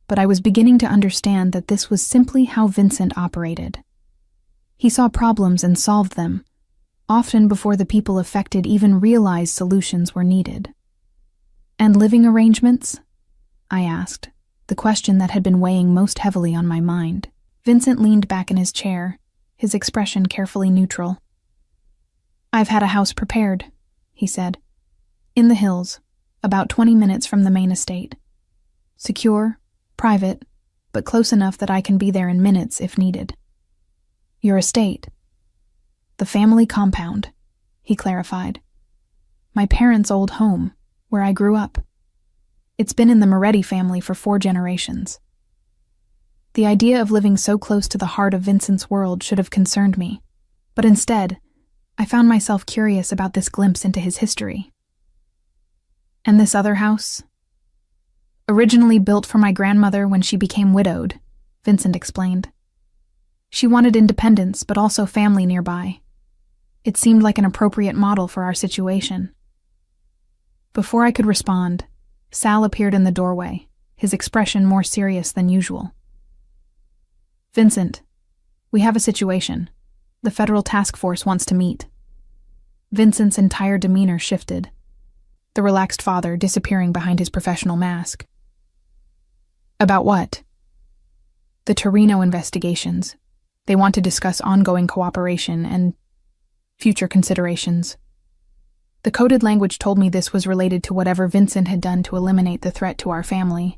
but I was beginning to understand that this was simply how Vincent operated. He saw problems and solved them, often before the people affected even realized solutions were needed. "And living arrangements?" I asked, the question that had been weighing most heavily on my mind. Vincent leaned back in his chair, his expression carefully neutral. "I've had a house prepared," he said. "In the hills, about 20 minutes from the main estate. Secure, private, but close enough that I can be there in minutes if needed." "Your estate?" "The family compound," he clarified. "My parents' old home, where I grew up. It's been in the Moretti family for 4 generations. The idea of living so close to the heart of Vincent's world should have concerned me, but instead, I found myself curious about this glimpse into his history. "And this other house?" "Originally built for my grandmother when she became widowed," Vincent explained. "She wanted independence, but also family nearby. It seemed like an appropriate model for our situation." Before I could respond, Sal appeared in the doorway, his expression more serious than usual. "Vincent, we have a situation. The federal task force wants to meet." Vincent's entire demeanor shifted, the relaxed father disappearing behind his professional mask. "About what?" "The Torino investigations. They want to discuss ongoing cooperation and future considerations." The coded language told me this was related to whatever Vincent had done to eliminate the threat to our family,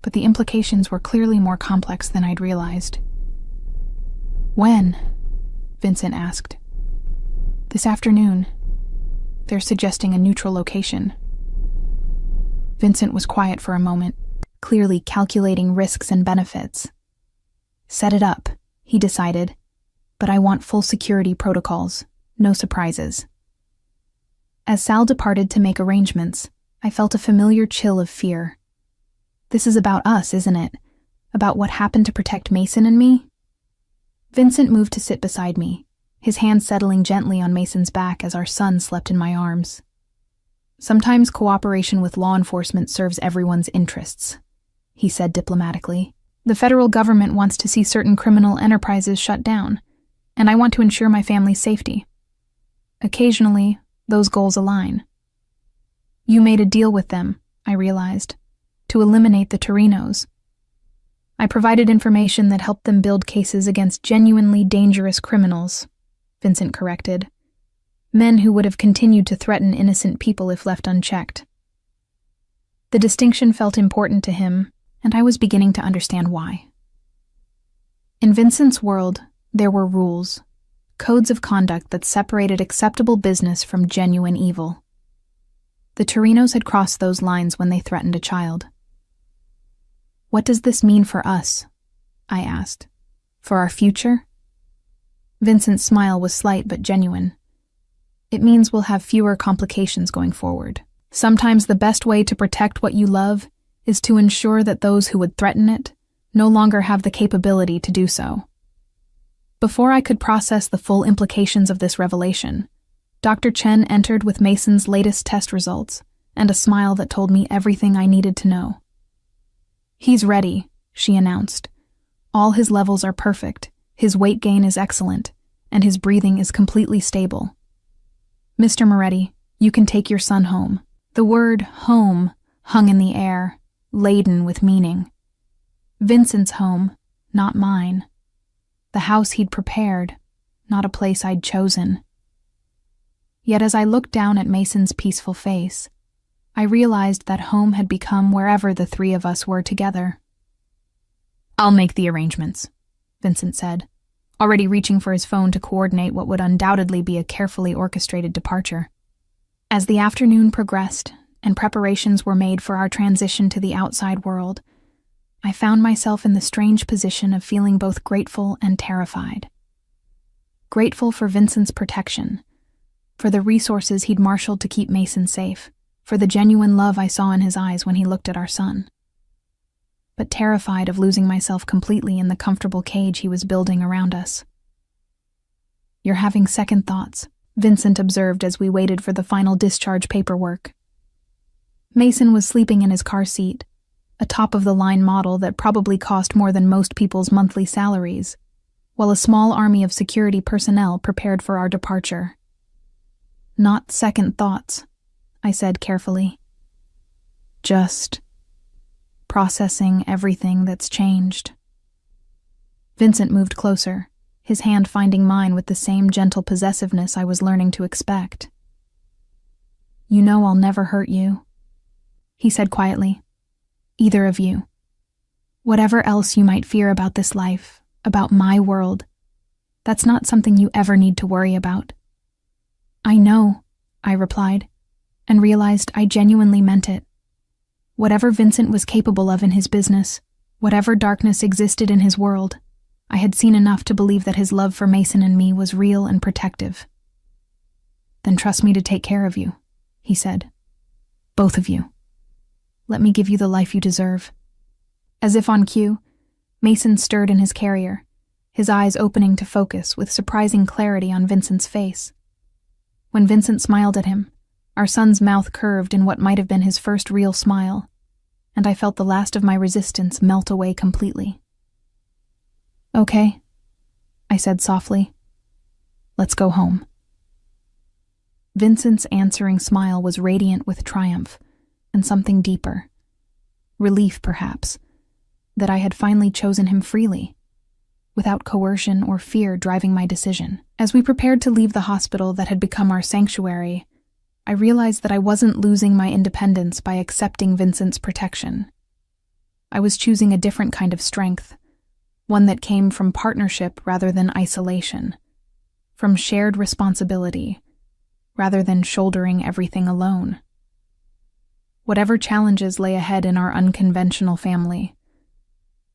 but the implications were clearly more complex than I'd realized. "When?" Vincent asked. "This afternoon. They're suggesting a neutral location." Vincent was quiet for a moment, clearly calculating risks and benefits. "Set it up," he decided, "but I want full security protocols, no surprises." As Sal departed to make arrangements, I felt a familiar chill of fear. This is about us, isn't it? About what happened to protect Mason and me? Vincent moved to sit beside me, his hand settling gently on Mason's back as our son slept in my arms. Sometimes cooperation with law enforcement serves everyone's interests, he said diplomatically. The federal government wants to see certain criminal enterprises shut down, and I want to ensure my family's safety. Occasionally, those goals align. You made a deal with them, I realized, to eliminate the Torinos. I provided information that helped them build cases against genuinely dangerous criminals, Vincent corrected. Men who would have continued to threaten innocent people if left unchecked. The distinction felt important to him, and I was beginning to understand why. In Vincent's world, there were rules, codes of conduct that separated acceptable business from genuine evil. The Torinos had crossed those lines when they threatened a child. What does this mean for us? I asked. For our future? Vincent's smile was slight but genuine. It means we'll have fewer complications going forward. Sometimes the best way to protect what you love is to ensure that those who would threaten it no longer have the capability to do so. Before I could process the full implications of this revelation, Dr. Chen entered with Mason's latest test results and a smile that told me everything I needed to know. He's ready, she announced. All his levels are perfect, his weight gain is excellent, and his breathing is completely stable. Mr. Moretti, you can take your son home. The word home hung in the air, laden with meaning. Vincent's home, not mine. The house he'd prepared, not a place I'd chosen. Yet as I looked down at Mason's peaceful face, I realized that home had become wherever the three of us were together. I'll make the arrangements, Vincent said, already reaching for his phone to coordinate what would undoubtedly be a carefully orchestrated departure. As the afternoon progressed and preparations were made for our transition to the outside world, I found myself in the strange position of feeling both grateful and terrified. Grateful for Vincent's protection, for the resources he'd marshaled to keep Mason safe, for the genuine love I saw in his eyes when he looked at our son. But terrified of losing myself completely in the comfortable cage he was building around us. You're having second thoughts, Vincent observed as we waited for the final discharge paperwork. Mason was sleeping in his car seat, a top-of-the-line model that probably cost more than most people's monthly salaries, while a small army of security personnel prepared for our departure. Not second thoughts, I said carefully. Just processing everything that's changed. Vincent moved closer, his hand finding mine with the same gentle possessiveness I was learning to expect. You know I'll never hurt you, he said quietly. Either of you. Whatever else you might fear about this life, about my world, that's not something you ever need to worry about. I know, I replied, and realized I genuinely meant it. Whatever Vincent was capable of in his business, whatever darkness existed in his world, I had seen enough to believe that his love for Mason and me was real and protective. Then trust me to take care of you, he said. Both of you. Let me give you the life you deserve. As if on cue, Mason stirred in his carrier, his eyes opening to focus with surprising clarity on Vincent's face. When Vincent smiled at him, our son's mouth curved in what might have been his first real smile, and I felt the last of my resistance melt away completely. Okay, I said softly. Let's go home. Vincent's answering smile was radiant with triumph, and something deeper. Relief, perhaps, that I had finally chosen him freely, without coercion or fear driving my decision. As we prepared to leave the hospital that had become our sanctuary, I realized that I wasn't losing my independence by accepting Vincent's protection. I was choosing a different kind of strength, one that came from partnership rather than isolation, from shared responsibility rather than shouldering everything alone. Whatever challenges lay ahead in our unconventional family,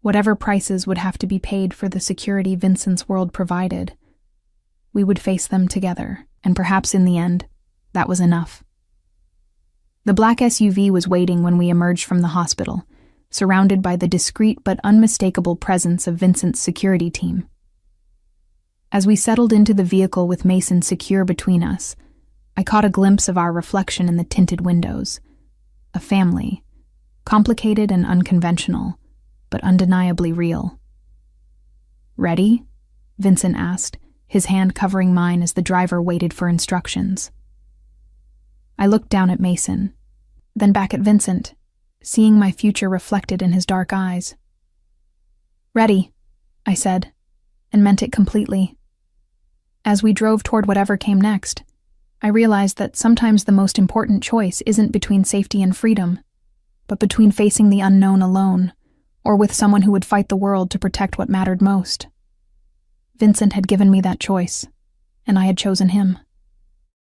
whatever prices would have to be paid for the security Vincent's world provided, we would face them together, and perhaps in the end, that was enough. The black SUV was waiting when we emerged from the hospital, surrounded by the discreet but unmistakable presence of Vincent's security team. As we settled into the vehicle with Mason secure between us, I caught a glimpse of our reflection in the tinted windows. A family, complicated and unconventional, but undeniably real. "Ready?" Vincent asked, his hand covering mine as the driver waited for instructions. I looked down at Mason, then back at Vincent, seeing my future reflected in his dark eyes. "Ready," I said, and meant it completely. As we drove toward whatever came next, I realized that sometimes the most important choice isn't between safety and freedom, but between facing the unknown alone, or with someone who would fight the world to protect what mattered most. Vincent had given me that choice, and I had chosen him.